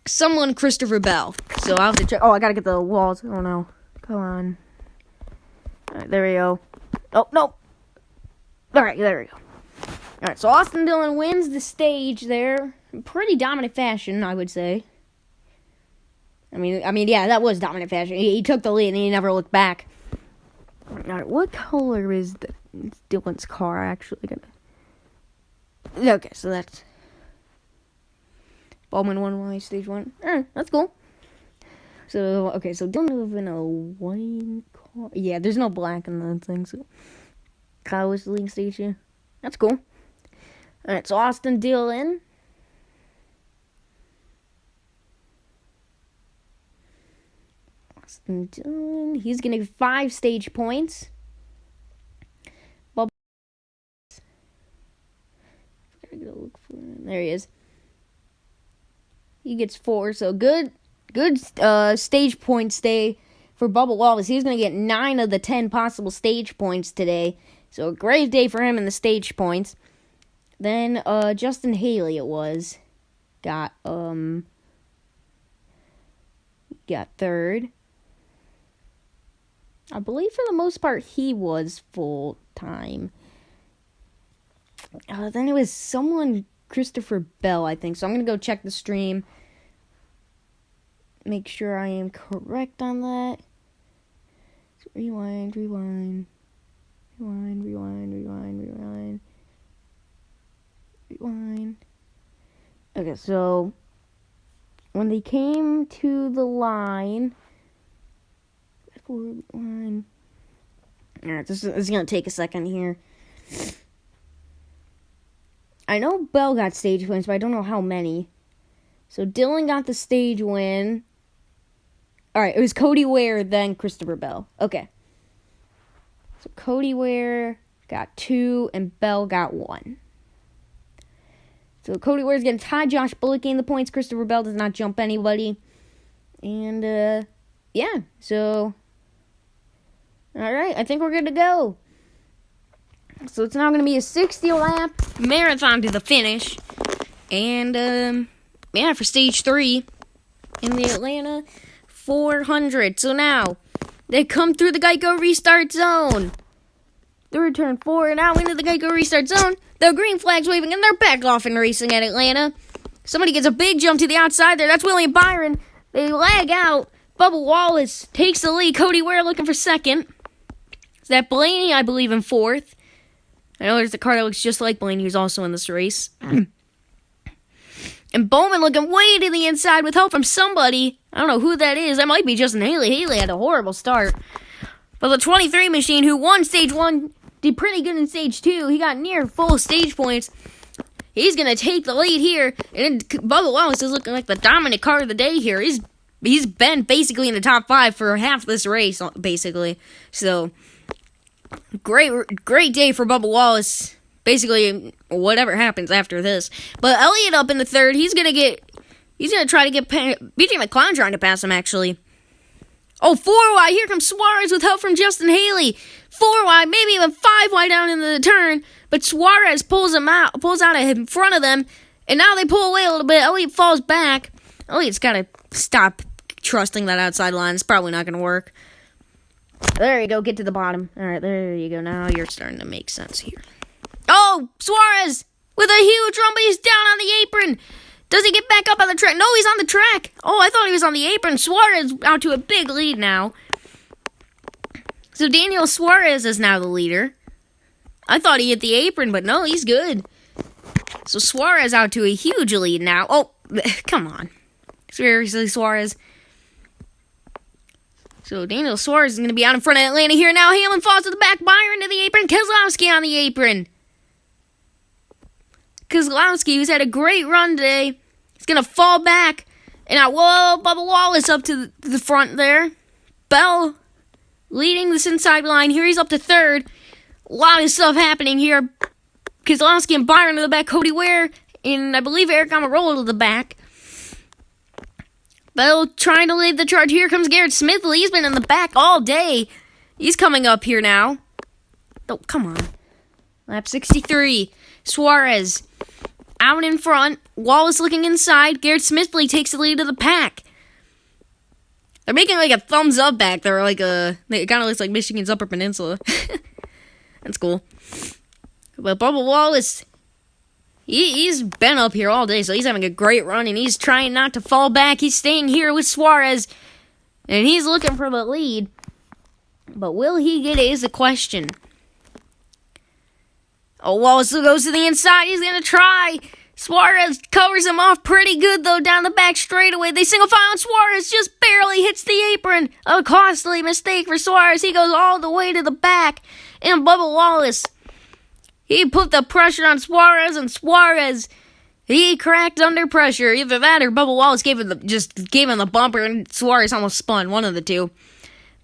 someone Christopher Bell. So I'll have to check. Oh, I gotta get the walls. Oh no. Come on. Alright, there we go. Oh, no. Alright, there we go. Alright, so Austin Dillon wins the stage there. In pretty dominant fashion, I would say. I mean, yeah, that was dominant fashion. He took the lead and he never looked back. Alright, what color is Dillon's car actually gonna... Okay, so that's... Baldwin won stage 1. That's cool. So, okay, so Dylan live in a white car. Yeah, there's no black in the thing, so... Kyle was the leading stage here. That's cool. Alright, so Austin Dillon. Austin Dillon. He's getting 5 stage points. There he is. He gets 4, so good stage points day for Bubba Wallace. He's going to get 9 of the 10 possible stage points today. So a great day for him in the stage points. Then Justin Haley got 3rd. I believe for the most part he was full time. Then it was someone, Christopher Bell, I think. So I'm going to go check the stream. Make sure I am correct on that. So rewind. Okay, so when they came to the line, alright, this is going to take a second here. I know Bell got stage wins, but I don't know how many. So Dylan got the stage win. Alright, it was Cody Ware, then Christopher Bell. Okay. So Cody Ware got 2, and Bell got 1. So Cody Ware's getting tied. Josh Bullock gained the points. Christopher Bell does not jump anybody. And, yeah. So, alright, I think we're good to go. So it's now going to be a 60-lap marathon to the finish. And, yeah, for stage 3 in the Atlanta 400. So now, they come through the Geico restart zone. The return 4 now into the Geico restart zone. The green flag's waving, and they're back off and racing at Atlanta. Somebody gets a big jump to the outside there. That's William Byron. They lag out. Bubba Wallace takes the lead. Cody Ware looking for second. Is that Blaney, I believe, in 4th. I know there's a car that looks just like Blaney, who's also in this race. And Bowman looking way to the inside with help from somebody. I don't know who that is. That might be Justin Haley. Haley had a horrible start. But the 23 machine, who won stage 1, did pretty good in stage 2. He got near full stage points. He's going to take the lead here. And Bubba Wallace is looking like the dominant car of the day here. He's been basically in the top 5 for half this race, basically. So, great day for Bubba Wallace. Basically, whatever happens after this. But Elliott up in the 3rd. He's going to try to get BJ McCloud trying to pass him, actually. Oh, 4 wide. Here comes Suarez with help from Justin Haley. 4 wide, maybe even 5 wide down in the turn. But Suarez pulls out in front of them. And now they pull away a little bit. Elliott falls back. Elliott's got to stop trusting that outside line. It's probably not going to work. There you go. Get to the bottom. All right, there you go. Now you're starting to make sense here. Oh, Suarez with a huge run, but he's down on the apron. Does he get back up on the track? No, he's on the track. Oh, I thought he was on the apron. Suarez out to a big lead now. So Daniel Suarez is now the leader. I thought he hit the apron, but no, he's good. So Suarez out to a huge lead now. Oh, come on. Seriously, Suarez. So Daniel Suarez is going to be out in front of Atlanta here now. Hamlin falls to the back. Byron to the apron. Keselowski on the apron. Keselowski, who's had a great run today, is going to fall back. And now, whoa, Bubba Wallace up to the front there. Bell leading this inside line. Here he's up to 3rd. A lot of stuff happening here. Keselowski and Byron to the back. Cody Ware and I believe Eric Amarola to the back. Bell trying to lead the charge. Here comes Garrett Smithley. He's been in the back all day. He's coming up here now. Oh, come on. Lap 63. Suarez out in front. Wallace looking inside. Garrett Smithley takes the lead of the pack. They're making like a thumbs up back there. It kind of looks like Michigan's Upper Peninsula. That's cool. But Bubba Wallace, he's been up here all day, so he's having a great run, and he's trying not to fall back. He's staying here with Suarez, and he's looking for the lead. But will he get it is the question. Oh, Wallace goes to the inside. He's going to try. Suarez covers him off pretty good, though, down the back straightaway. They single file, and Suarez just barely hits the apron. A costly mistake for Suarez. He goes all the way to the back. And Bubba Wallace, he put the pressure on Suarez, and Suarez, he cracked under pressure. Either that or Bubba Wallace gave him the bumper, and Suarez almost spun. One of the two.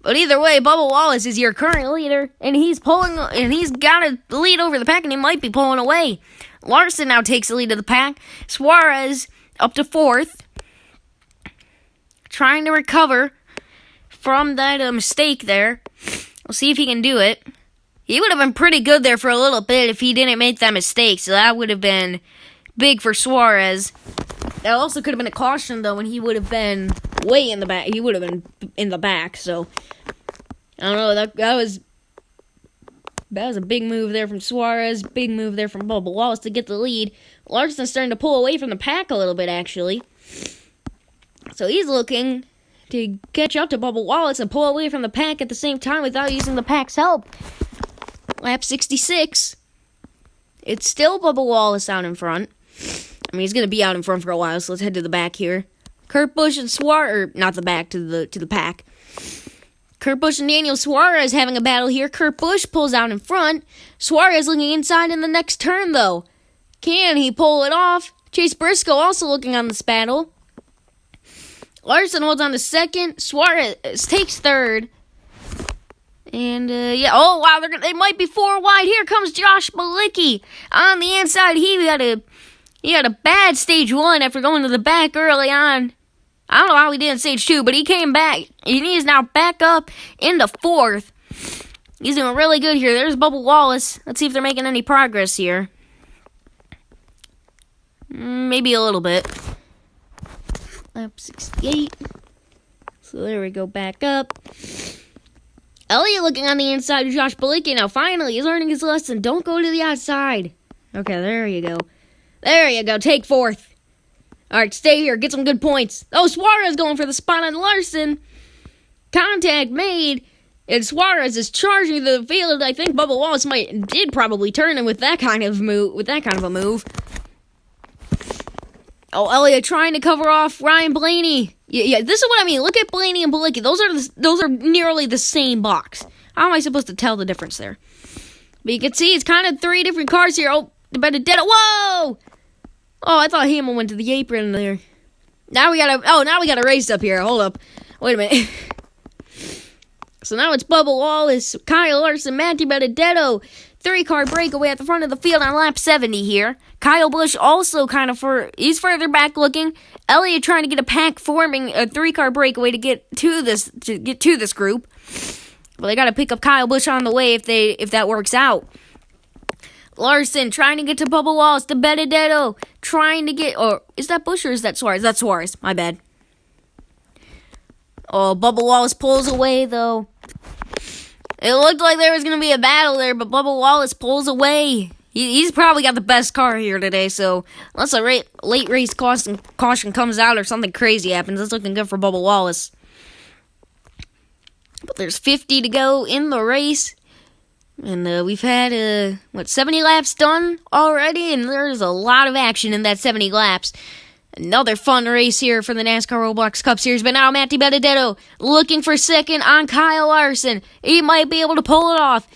But either way, Bubba Wallace is your current leader, and he's got a lead over the pack, and he might be pulling away. Larson now takes the lead of the pack. Suarez up to 4th, trying to recover from that mistake there. We'll see if he can do it. He would have been pretty good there for a little bit if he didn't make that mistake, so that would have been big for Suarez. That also could have been a caution, though, when he would have been way in the back. He would have been in the back, so I don't know. That was That was a big move there from Suarez. Big move there from Bubba Wallace to get the lead. Larson's starting to pull away from the pack a little bit, actually. So he's looking to catch up to Bubba Wallace and pull away from the pack at the same time without using the pack's help. Lap 66. It's still Bubba Wallace out in front. I mean, he's going to be out in front for a while, so let's head to the back here. Kurt Busch and Suarez, not the back, to the pack. Kurt Busch and Daniel Suarez having a battle here. Kurt Busch pulls out in front. Suarez looking inside in the next turn, though. Can he pull it off? Chase Briscoe also looking on this battle. Larson holds on to second. Suarez takes third. And, oh, wow, they might be four wide. Here comes Josh Malicki on the inside. He had a bad stage one after going to the back early on. I don't know how he did in stage two, but he came back. He is now back up into fourth. He's doing really good here. There's Bubba Wallace. Let's see if they're making any progress here. Maybe a little bit. Lap 68. So there we go, back up. Elliott looking on the inside of Josh Malicki. Now finally, he's learning his lesson. Don't go to the outside. Okay, there you go. There you go. Take fourth. All right, stay here. Get some good points. Oh, Suarez going for the spot on Larson. Contact made. And Suarez is charging the field. I think Bubba Wallace did probably turn him with that kind of a move. Oh, Elliott trying to cover off Ryan Blaney. Yeah, this is what I mean. Look at Blaney and Malicki. Those are nearly the same box. How am I supposed to tell the difference there? But you can see it's kind of three different cars here. Oh, Benedetto. Whoa! Oh, I thought Hamill went to the apron there. Now we got a race up here. Hold up. Wait a minute. So now it's Bubba Wallace, Kyle Larson, Matthew Benedetto. 3-car breakaway at the front of the field on lap 70 here. Kyle Busch also he's further back looking. Elliott trying to get a pack forming a 3-car breakaway to get to this group. Well, they got to pick up Kyle Busch on the way if that works out. Larson trying to get to Bubba Wallace, to Benedetto, trying to get, or is that Busch or is that Suarez? That's Suarez, my bad. Oh, Bubba Wallace pulls away, though. It looked like there was going to be a battle there, but Bubba Wallace pulls away. He's probably got the best car here today, so unless a late race caution comes out or something crazy happens, it's looking good for Bubba Wallace. But there's 50 to go in the race. And we've had, 70 laps done already? And there's a lot of action in that 70 laps. Another fun race here for the NASCAR Roblox Cup Series. But now Matty Benedetto looking for second on Kyle Larson. He might be able to pull it off.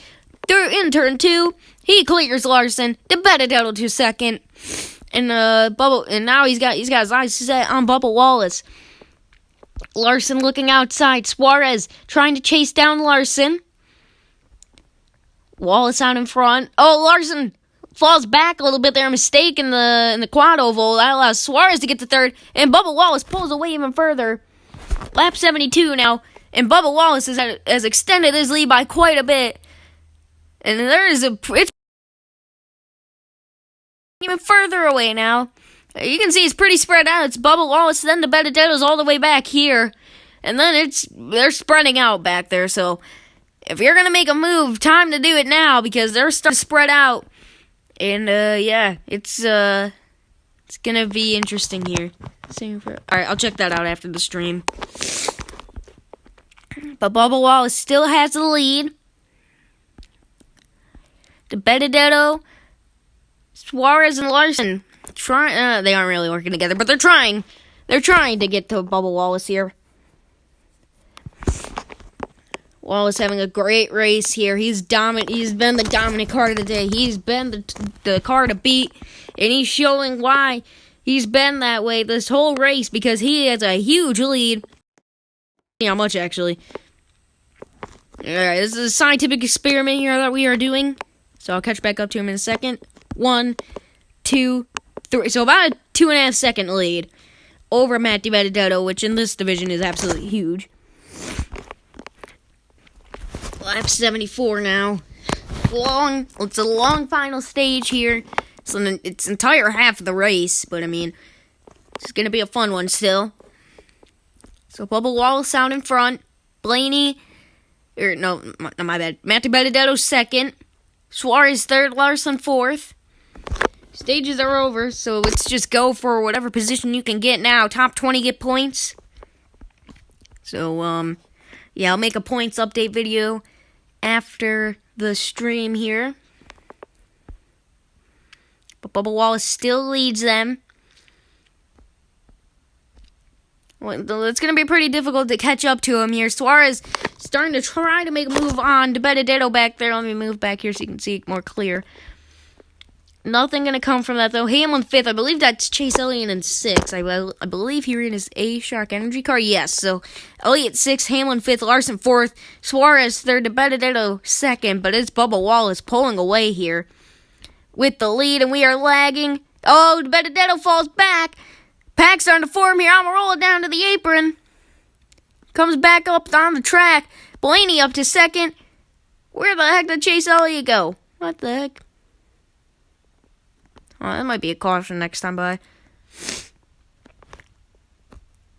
In turn 2, he clears Larson. To Benedetto to second. And now he's got his eyes set on Bubba Wallace. Larson looking outside. Suarez trying to chase down Larson. Wallace out in front. Oh, Larson falls back a little bit there. A mistake in the quad oval. That allows Suarez to get to third. And Bubba Wallace pulls away even further. Lap 72 now. And Bubba Wallace has extended his lead by quite a bit. And it's even further away now. You can see it's pretty spread out. It's Bubba Wallace, then the Benedetto's all the way back here. And then they're spreading out back there, so if you're going to make a move, time to do it now because they're starting to spread out. And, it's going to be interesting here. Alright, I'll check that out after the stream. But Bubba Wallace still has the lead. The Benedetto, Suarez, and Larson, they aren't really working together, but they're trying. They're trying to get to Bubba Wallace here. Wallace having a great race here. He's dominant. He's been the dominant car of the day. He's been the car to beat, and he's showing why he's been that way this whole race because he has a huge lead. How much actually? All right, this is a scientific experiment here that we are doing. So I'll catch back up to him in a second. 1, 2, 3. So about a 2.5 second lead over Matt DiBenedetto, which in this division is absolutely huge. Lap 74 now. It's a long final stage here. So it's entire half of the race, but I mean, it's going to be a fun one still. So Bubba Wallace out in front. Blaney, my bad. Matt DiBenedetto second. Suarez third, Larson fourth. Stages are over, so let's just go for whatever position you can get now. Top 20 get points. So, yeah, I'll make a points update video after the stream here. But Bubba Wallace still leads them. Well, it's going to be pretty difficult to catch up to him here. Suarez starting to try to make a move on to Benedetto back there. Let me move back here so you can see it more clear. Nothing going to come from that, though. Hamlin fifth. I believe that's Chase Elliott in sixth. I believe he ran his A-Shock Energy car. Yes, so Elliott sixth, Hamlin fifth, Larson fourth, Suarez third, to Benedetto second. But it's Bubba Wallace pulling away here with the lead, and we are lagging. Oh, Benedetto falls back. Pack's starting to form here. Almirola down to the apron. Comes back up on the track. Blaney up to second. Where the heck did Chase Elliott go? What the heck? Oh, that might be a caution next time by.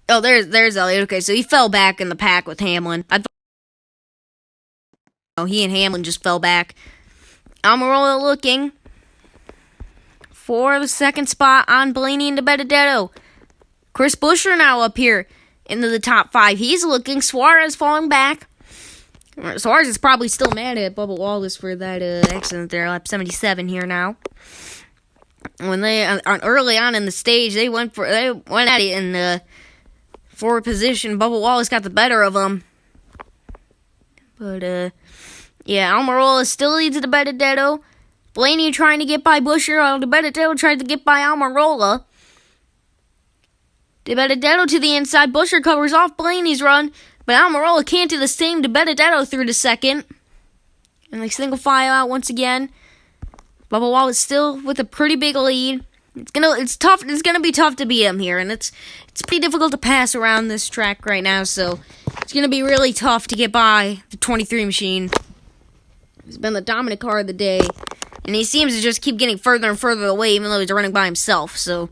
Oh, there's Elliott. Okay, so he fell back in the pack with Hamlin. He and Hamlin just fell back. Almirola looking for the second spot on Blaney and Benedetto. Chris Buescher now up here into the top 5. He's looking. Suarez falling back. Suarez is probably still mad at Bubba Wallace for that accident there. Lap 77 here now. When they early on in the stage, they went at it in the forward position. Bubba Wallace got the better of them. But yeah, Almirola still leads to Benedetto. Blaney trying to get by Buescher. Benedetto tried to get by Almirola. Benedetto to the inside. Buescher covers off Blaney's run, but Almirola can't do the same to Benedetto through the second. And they single file out once again. Bubba Wallace still with a pretty big lead. It's tough. It's gonna be tough to beat him here, and it's pretty difficult to pass around this track right now. So it's gonna be really tough to get by the 23 machine. He's been the dominant car of the day, and he seems to just keep getting further and further away, even though he's running by himself. So,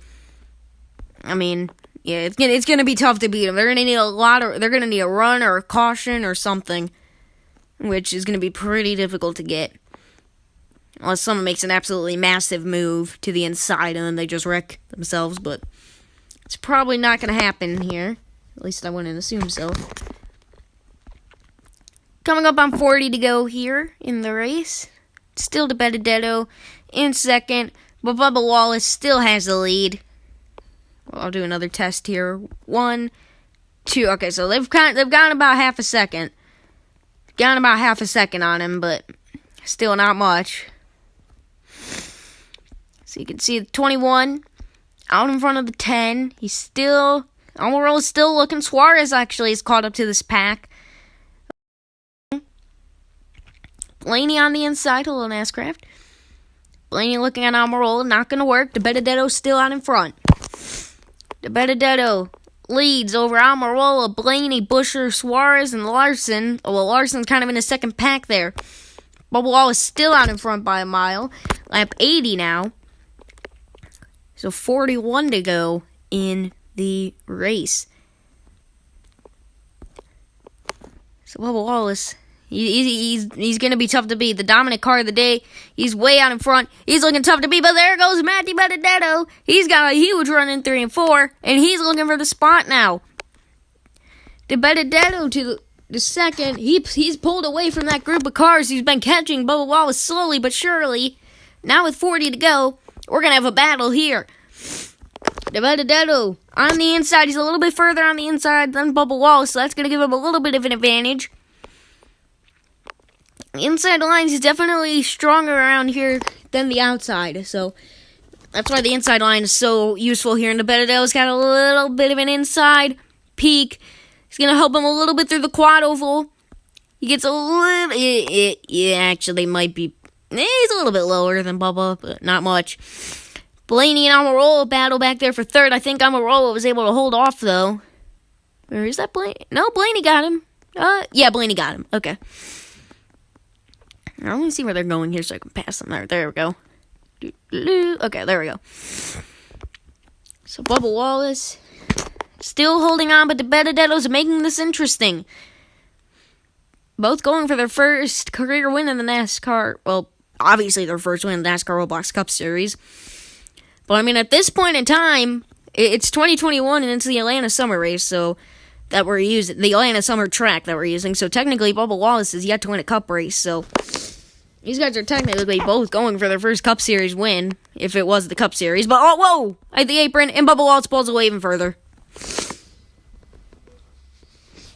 I mean, yeah, it's gonna be tough to beat him. They're gonna need they're gonna need a run or a caution or something, which is gonna be pretty difficult to get. Unless someone makes an absolutely massive move to the inside and then they just wreck themselves, but it's probably not going to happen here. At least I wouldn't assume so. Coming up on 40 to go here in the race. Still to Benedetto in second, but Bubba Wallace still has the lead. Well, I'll do another test here. 1, 2. Okay, so they've gone about half a second. Gone about half a second on him, but still not much. So you can see the 21 out in front of the 10. Almirola's still looking. Suarez actually is caught up to this pack. Blaney on the inside. Hello, NASCAR. Blaney looking at Almirola. Not going to work. Benedetto's still out in front. Benedetto leads over Almirola, Blaney, Buescher, Suarez, and Larson. Well, Larson's kind of in the second pack there. Bubba Wallace still out in front by a mile. Lap 80 now. So 41 to go in the race. So Bubba Wallace, he's going to be tough to beat. The dominant car of the day. He's way out in front. He's looking tough to beat, but there goes Matty Benedetto. He's got a huge run in 3 and 4, and he's looking for the spot now. De Benedetto to the second. He's pulled away from that group of cars. He's been catching Bubba Wallace slowly but surely. Now with 40 to go, we're going to have a battle here. De Benedetto on the inside. He's a little bit further on the inside than Bubba Wallace, so that's going to give him a little bit of an advantage. The inside line is definitely stronger around here than the outside, so that's why the inside line is so useful here. And De Benedetto's got a little bit of an inside peak. It's going to help him a little bit through the quad oval. He gets a little... It actually might be... He's a little bit lower than Bubba, but not much. Blaney and Almirola battle back there for third. I think Almirola was able to hold off, though. Where is that Blaney? No, Blaney got him. Yeah, Blaney got him. Okay. Now, let me see where they're going here so I can pass them. There we go. Okay, there we go. So Bubba Wallace still holding on, but the Benedetto's making this interesting. Both going for their first career win in the NASCAR. Well, obviously their first win in the NASCAR Roblox Cup Series. But I mean, at this point in time, it's 2021 and it's the Atlanta Summer Race, so that we're using, the Atlanta Summer Track that we're using. So technically, Bubba Wallace is yet to win a Cup race. So these guys are technically both going for their first Cup Series win, if it was the Cup Series. But oh, whoa! At the apron, and Bubba Wallace pulls away even further.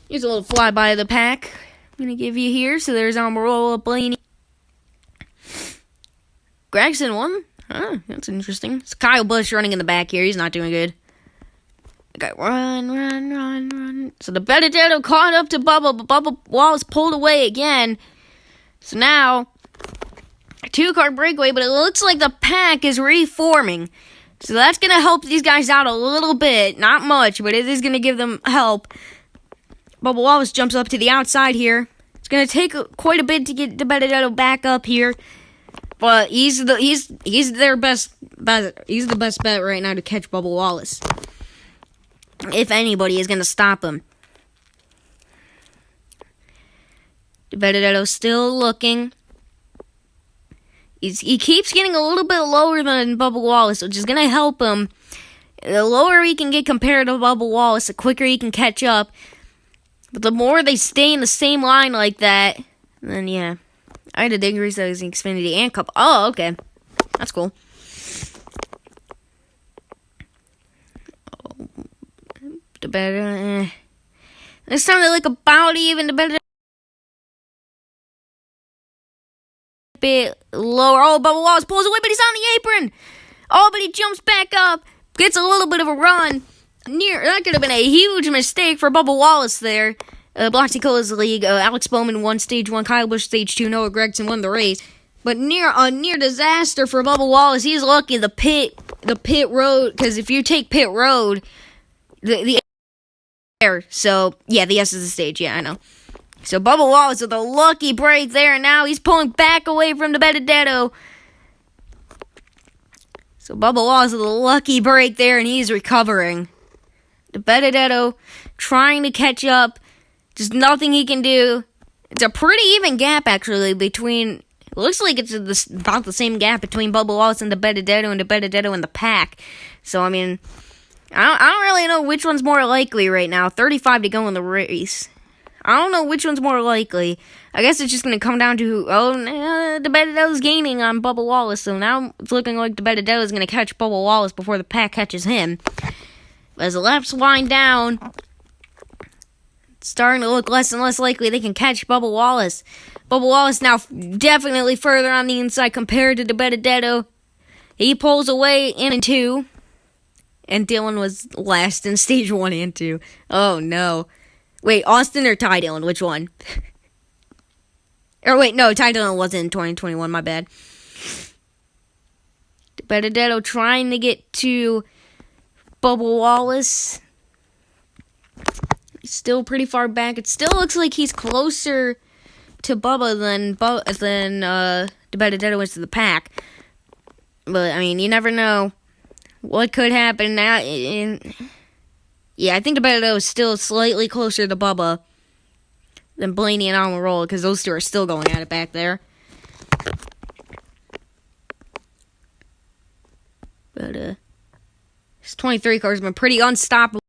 Here's a little flyby of the pack I'm gonna give you here. So there's Almirola, Blaney, Gregson won. Huh, that's interesting. It's Kyle Busch running in the back here. He's not doing good. Okay, run. So the Benedetto caught up to Bubba, but Bubba Wallace pulled away again. So now, a 2-car breakaway, but it looks like the pack is reforming. So that's going to help these guys out a little bit. Not much, but it is going to give them help. Bubba Wallace jumps up to the outside here. It's going to take quite a bit to get the Benedetto back up here. But he's their best bet. He's the best bet right now to catch Bubba Wallace. If anybody is going to stop him. Benedetto's still looking. He keeps getting a little bit lower than Bubba Wallace, which is going to help him. The lower he can get compared to Bubba Wallace, the quicker he can catch up. But the more they stay in the same line like that, then yeah. I had a degree that was in Xfinity and Cup. Oh, okay. That's cool. This time they look about even. The better bit lower. Oh, Bubba Wallace pulls away, but he's on the apron. Oh, but he jumps back up, gets a little bit of a run. That could have been a huge mistake for Bubba Wallace there. Bloxy Colas League. Alex Bowman won Stage 1. Kyle Busch Stage 2. Noah Gragson won the race. But near disaster for Bubba Wallace. He's lucky the pit road, because if you take pit road, the air. So yeah, the S is the stage. Yeah, I know. So Bubba Wallace with a lucky break there, and now he's pulling back away from the Benedetto. So Bubba Wallace with a lucky break there, and he's recovering. The Benedetto trying to catch up. Just nothing he can do. It's a pretty even gap, actually, between... It looks like it's about the same gap between Bubba Wallace and the Benedetto and the pack. So, I mean, I don't really know which one's more likely right now. 35 to go in the race. I don't know which one's more likely. I guess it's just going to come down to, the Benedetto's gaining on Bubba Wallace. So now it's looking like the Benedetto's going to catch Bubba Wallace before the pack catches him. As the laps wind down, it's starting to look less and less likely they can catch Bubba Wallace. Bubba Wallace now definitely further on the inside compared to the Benedetto. He pulls away in 2. And Dylan was last in Stage 1 and 2. Oh, no. Wait, Austin or Ty Dillon? Which one? Or wait, no, Ty Dillon wasn't in 2021, my bad. Benedetto trying to get to Bubba Wallace. He's still pretty far back. It still looks like he's closer to Bubba than the Benedetto is to the pack. But, I mean, you never know what could happen now. Yeah, I think the Benedetto is still slightly closer to Bubba than Blaney and Almirola, because those two are still going at it back there. But, his 23 car's been pretty unstoppable.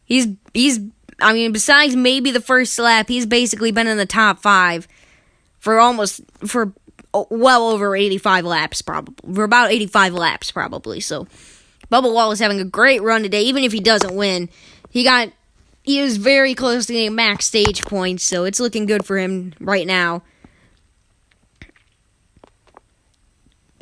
He's I mean, besides maybe the first lap, he's basically been in the top 5 for well over 85 laps, probably. For about 85 laps, probably. So, Bubba Wallace having a great run today. Even if he doesn't win, he was very close to getting max stage points, so it's looking good for him right now.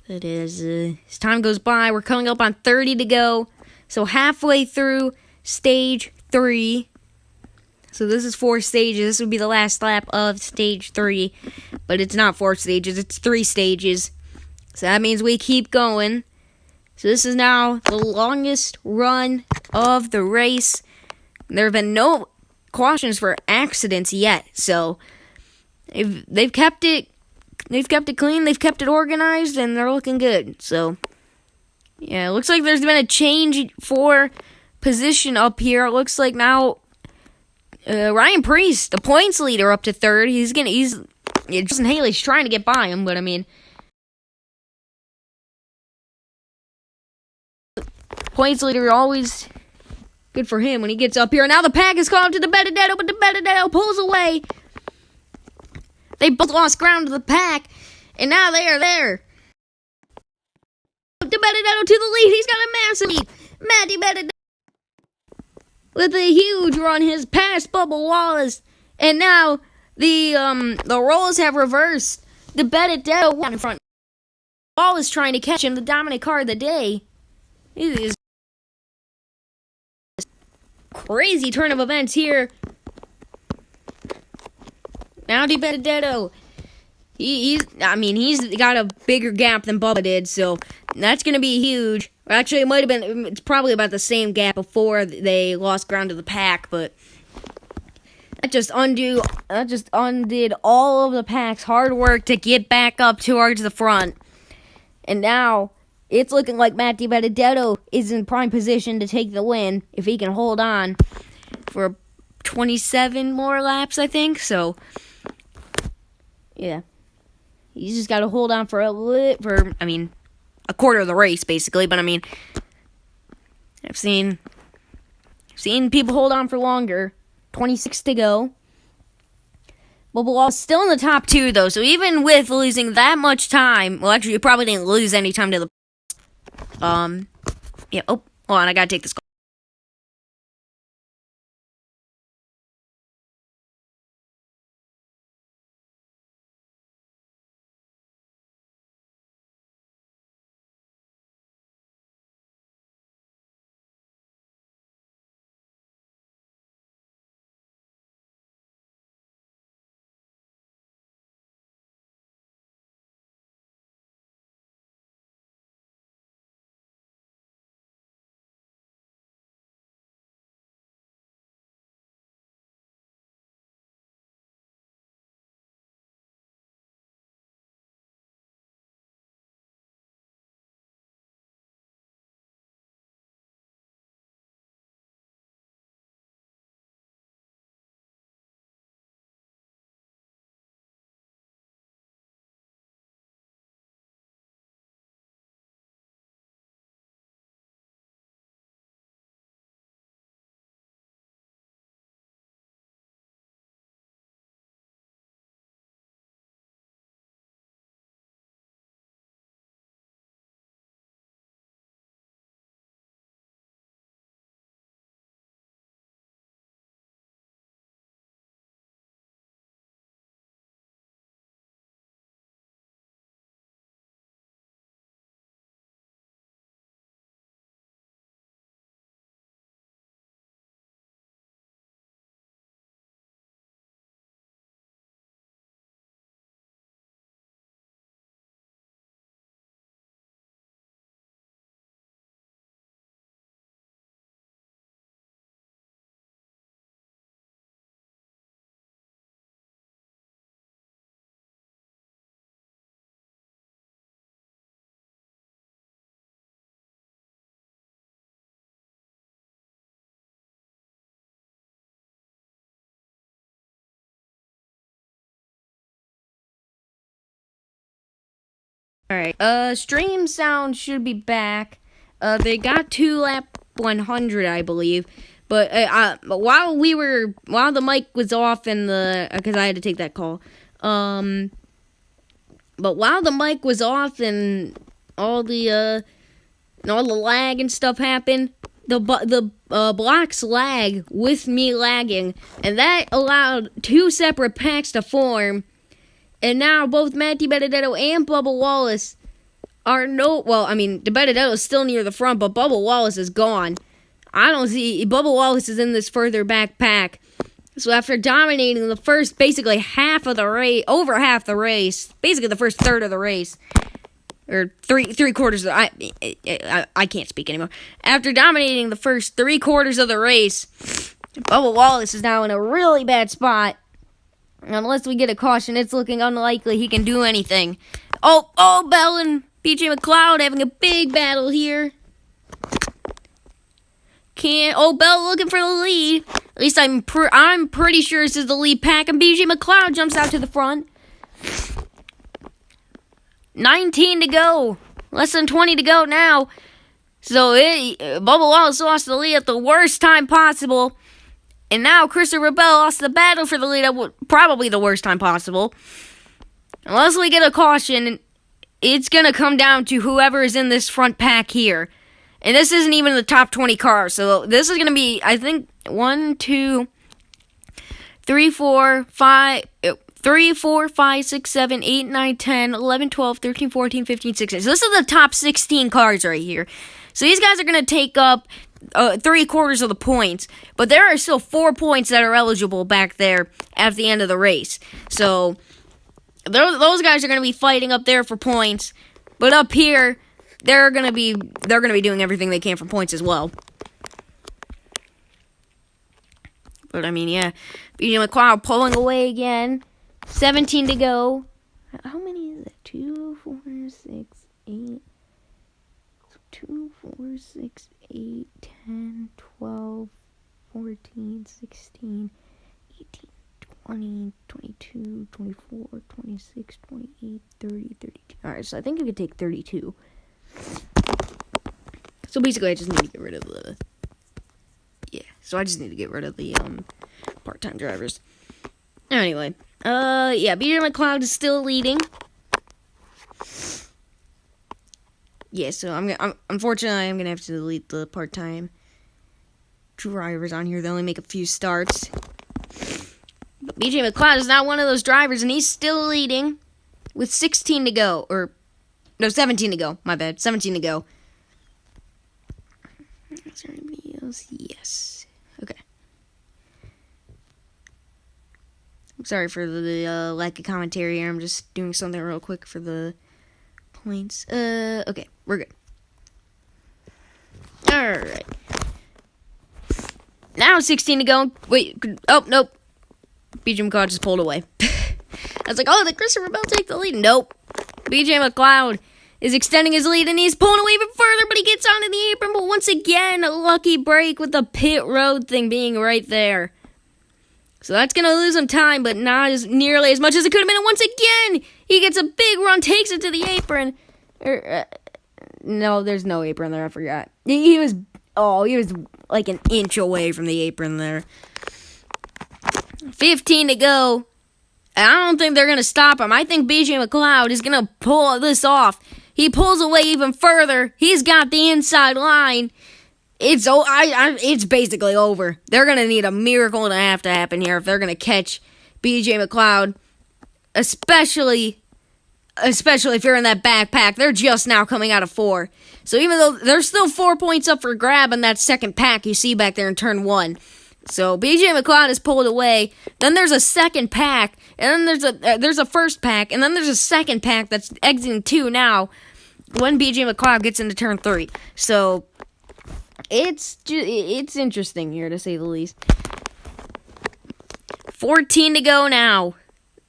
It is, as time goes by, we're coming up on 30 to go. So, halfway through Stage 3. So this is 4 stages. This would be the last lap of Stage 3. But it's not 4 stages. It's 3 stages. So that means we keep going. So this is now the longest run of the race. There have been no cautions for accidents yet. So they've kept it clean. They've kept it organized. And they're looking good. So yeah, it looks like there's been a change for position up here. It looks like now Ryan Preece, the points leader, up to 3rd. He's Justin Haley's trying to get by him, but I mean, points leader always good for him when he gets up here. And now the pack is called to the Benedetto, but the Benedetto pulls away. They both lost ground to the pack, and now they are there. De Benedetto to the lead. He's got a massive lead. Matty Benedetto with a huge run has passed Bubba Wallace, and now the roles have reversed. De Benedetto won in front. Wallace trying to catch him, the dominant car of the day. It is crazy turn of events here. Now De Benedetto. He's got a bigger gap than Bubba did, so that's going to be huge. Actually, it's probably about the same gap before they lost ground to the pack, but that just undid all of the pack's hard work to get back up towards the front. And now it's looking like Matt De Benedetto is in prime position to take the win if he can hold on for 27 more laps, I think. So, yeah. He's just got to hold on for a quarter of the race, basically. But, I mean, I've seen people hold on for longer. 26 to go. Bubba Wallace still in the top two, though. So, even with losing that much time... Well, actually, you probably didn't lose any time to the... Yeah, hold on, I got to take this call. Alright, stream sound should be back. They got to lap 100, I believe. But while the mic was off and because I had to take that call. But while the mic was off and all the lag and stuff happened, the blocks lag with me lagging, and that allowed two separate packs to form. And now both Matt De Benedetto and Bubba Wallace are De Benedetto is still near the front, but Bubba Wallace is gone. I don't see... Bubba Wallace is in this further back pack. So after dominating the first, basically half of the race, over half the race, basically the first third of the race, or three quarters of I can't speak anymore. After dominating the first 3/4 of the race, Bubba Wallace is now in a really bad spot. Unless we get a caution, it's looking unlikely he can do anything. Oh, Bell and BJ McLeod having a big battle here. Bell looking for the lead. At least I'm pretty sure this is the lead pack, and BJ McLeod jumps out to the front. 19 to go. Less than 20 to go now. So Bubba Wallace lost the lead at the worst time possible. And now Christopher Bell lost the battle for the lead at probably the worst time possible. Unless we get a caution, it's going to come down to whoever is in this front pack here. And this isn't even the top 20 cars. So this is going to be, I think, 1, 2, 3, 4, 5... 3, 4, 5, 6, 7, 8, 9, 10, 11, 12, 13, 14, 15, 16. So this is the top 16 cars right here. So these guys are going to take up 3/4 of the points. But there are still 4 points that are eligible back there at the end of the race. So those guys are going to be fighting up there for points. But up here, they're going to be doing everything they can for points as well. But I mean, yeah. BJ McLeod pulling away again. 17 to go. How many is it? 2, 4, 6, 8. 2, 4, 6, 8, 10, 12, 14, 16, 18, 20, 22, 24, 26, 28, 30, 32. Alright, so I think I could take 32. So basically, I just need to get rid of the... Yeah, so I just need to get rid of the part-time drivers. Anyway. Yeah, BJ McLeod is still leading. Yeah, so unfortunately, I'm gonna have to delete the part-time drivers on here. They only make a few starts. But BJ McLeod is not one of those drivers, and he's still leading with 16 to go. Or, no, 17 to go. My bad. 17 to go. Is there anybody else? Yes. Okay. I'm sorry for the lack of commentary here. I'm just doing something real quick for the points. Okay, we're good. Alright. Now 16 to go. Wait, oh, nope. BJ McLeod just pulled away. I was like, oh, did Christopher Bell take the lead? Nope. BJ McLeod is extending his lead, and he's pulling away even further, but he gets onto the apron. But once again, a lucky break with the pit road thing being right there. So that's going to lose him time, but not as nearly as much as it could have been. And once again, he gets a big run, takes it to the apron. No, there's no apron there, I forgot. He was like an inch away from the apron there. 15 to go. I don't think they're going to stop him. I think BJ McLeod is going to pull this off. He pulls away even further. He's got the inside line. It's basically over. They're going to need a miracle to happen here if they're going to catch BJ McLeod. Especially if you're in that backpack. They're just now coming out of 4. So even though there's still 4 points up for grab in that second pack you see back there in turn 1. So BJ McLeod is pulled away. Then there's a second pack. And then there's a first pack. And then there's a second pack that's exiting 2 now when BJ McLeod gets into turn 3. So it's interesting here, to say the least. 14 to go now.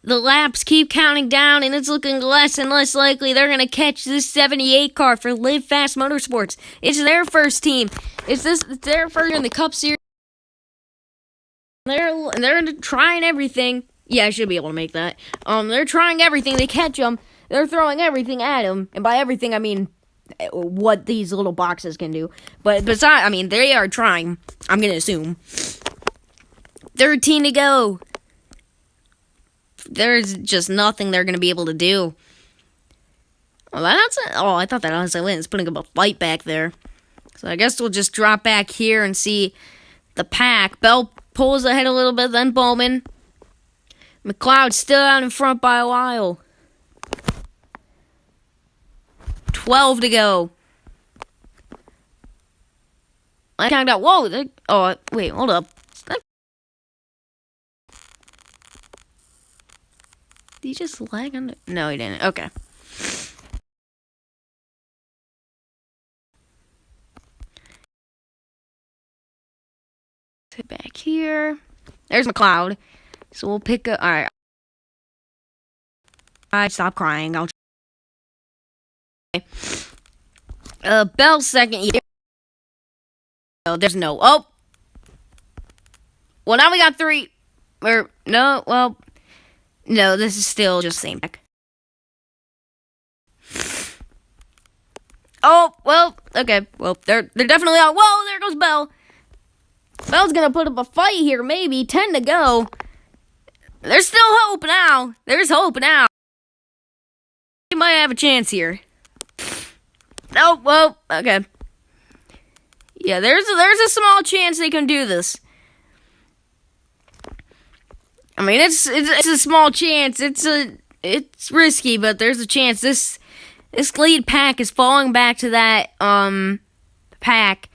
The laps keep counting down, and it's looking less and less likely they're going to catch this 78 car for Live Fast Motorsports. It's their first team. It's their first in the Cup Series. They're trying everything. Yeah, I should be able to make that. They're trying everything. They catch them. They're throwing everything at them. And by everything, I mean what these little boxes can do. But besides, I mean, they are trying. I'm going to assume. 13 to go. There's just nothing they're going to be able to do. Well, I thought that honestly was putting up a fight back there. So I guess we'll just drop back here and see the pack. Bell pulls ahead a little bit, then Bowman. McLeod still out in front by a while. 12 to go. I counted out. Whoa. Wait, hold up. Did he just lag on it? No, he didn't. Okay. Back here. There's McLeod. So we'll pick up. Alright. Stop crying. Bell second. Oh, there's no. Oh. Well, now we got 3. Or, no, well. No, this is still just same back. Oh, well, okay. Well, they're definitely out. Whoa, there goes Bell. Bell's gonna put up a fight here, maybe. 10 to go. There's still hope now. There's hope now. He might have a chance here. Oh, well, okay. Yeah, there's a small chance they can do this. I mean, it's a small chance. It's risky, but there's a chance. This lead pack is falling back to that pack.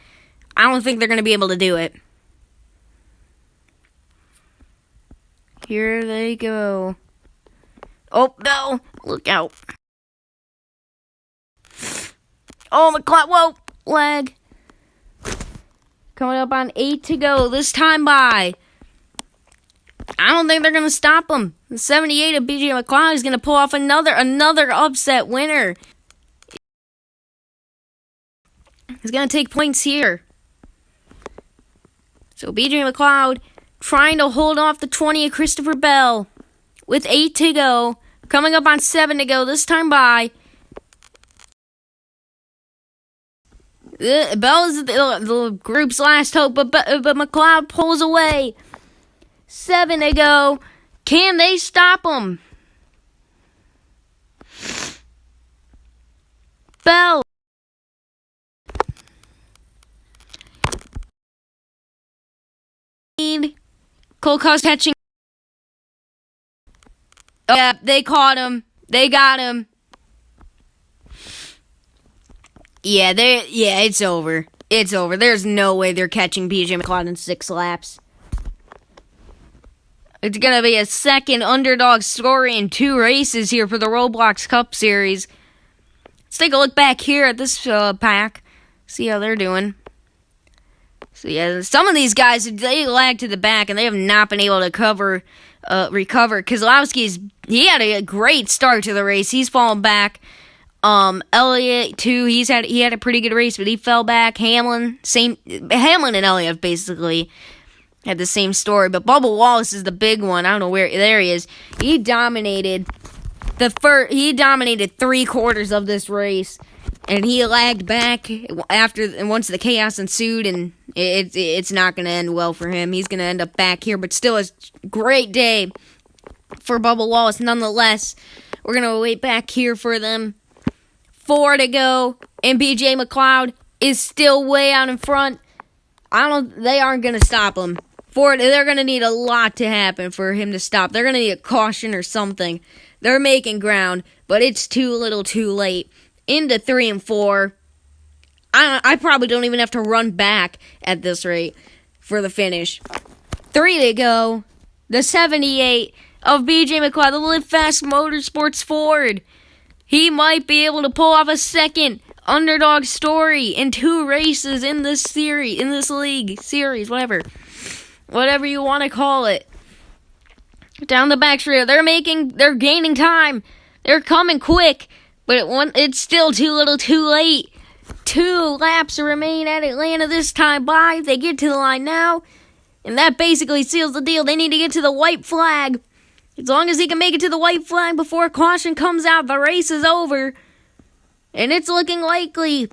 I don't think they're gonna be able to do it. Here they go. Oh no! Look out! Oh my God! Whoa! Lag. Coming up on 8 to go. This time by. I don't think they're gonna stop him. The 78 of BJ McLeod is gonna pull off another upset winner. He's gonna take points here. So BJ McLeod trying to hold off the 20 of Christopher Bell with 8 to go. Coming up on 7 to go. This time by. Bell is the group's last hope, but McLeod pulls away. 7 to go. Can they stop him? Bell. Cole Cost catching. Oh, yeah, they caught him. They got him. Yeah, it's over. It's over. There's no way they're catching BJ McLeod in 6 laps. It's going to be a second underdog story in 2 races here for the Roblox Cup Series. Let's take a look back here at this pack. See how they're doing. So yeah, some of these guys, they lag to the back and they have not been able to recover. Keselowski, he had a great start to the race. He's fallen back. Elliott too. He had a pretty good race, but he fell back. Hamlin and Elliott basically had the same story. But Bubba Wallace is the big one. I don't know where. There he is. He dominated He dominated 3/4 of this race, and he lagged back once the chaos ensued, and it's not going to end well for him. He's going to end up back here, but still a great day for Bubba Wallace nonetheless. We're going to wait back here for them. 4 to go, and BJ McLeod is still way out in front. They aren't going to stop him. They're going to need a lot to happen for him to stop. They're going to need a caution or something. They're making ground, but it's too little too late. Into 3 and 4. I probably don't even have to run back at this rate for the finish. 3 to go. The 78 of BJ McLeod, the Live Fast Motorsports Ford. He might be able to pull off a second underdog story in 2 races in this series, in this league series, whatever you want to call it. Down the back straight, they're gaining time. They're coming quick, but it's still too little, too late. 2 laps remain at Atlanta this time by. They get to the line now, and that basically seals the deal. They need to get to the white flag. As long as he can make it to the white flag before caution comes out, the race is over. And it's looking likely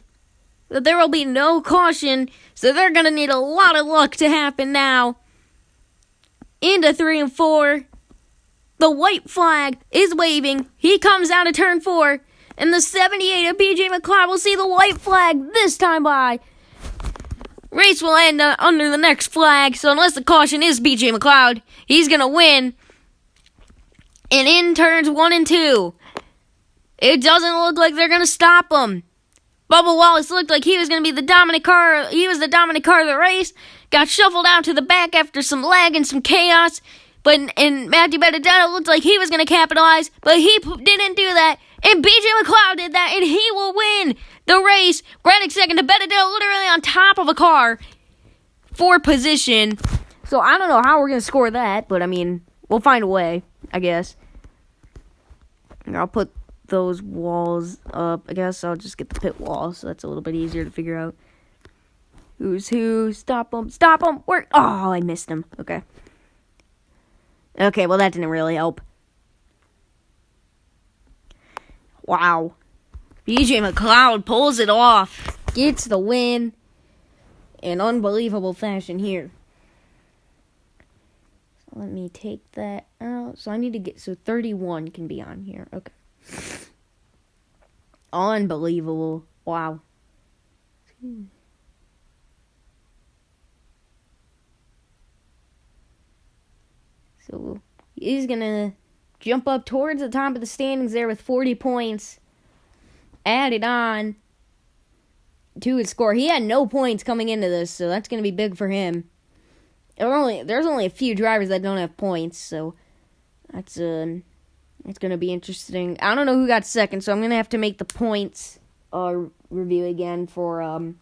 that there will be no caution, so they're going to need a lot of luck to happen now. Into 3 and 4. The white flag is waving. He comes out of turn 4. And the 78 of BJ McLeod will see the white flag this time by. Race will end under the next flag, so unless the caution is BJ McLeod, he's going to win. And in turns 1 and 2, it doesn't look like they're going to stop him. Bubba Wallace looked like he was going to be the dominant car. He was the dominant car of the race. Got shuffled out to the back after some lag and some chaos. And Matthew Benedetto looked like he was going to capitalize, but he didn't do that. And BJ McLeod did that, and he will win the race. Granting second to Benedetto, literally on top of a car for position. So I don't know how we're going to score that, but I mean, we'll find a way, I guess. I'll put those walls up. I guess I'll just get the pit wall, so that's a little bit easier to figure out. Who's who? Stop him. Stop him. Where? Oh, I missed him. Okay. Okay, well, that didn't really help. Wow. BJ McLeod pulls it off. Gets the win in unbelievable fashion here. So let me take that out. So I need to get, so 31 can be on here. Okay. Unbelievable. Wow. So he's going to jump up towards the top of the standings there with 40 points added on to his score. He had no points coming into this, so that's going to be big for him. There's only a few drivers that don't have points, so that's going to be interesting. I don't know who got second, so I'm going to have to make the points review again for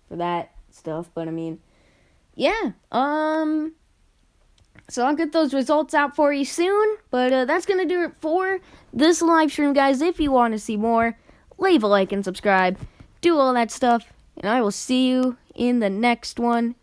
that stuff. But I mean, yeah. So I'll get those results out for you soon. But that's going to do it for this live stream, guys. If you want to see more, leave a like and subscribe. Do all that stuff. And I will see you in the next one.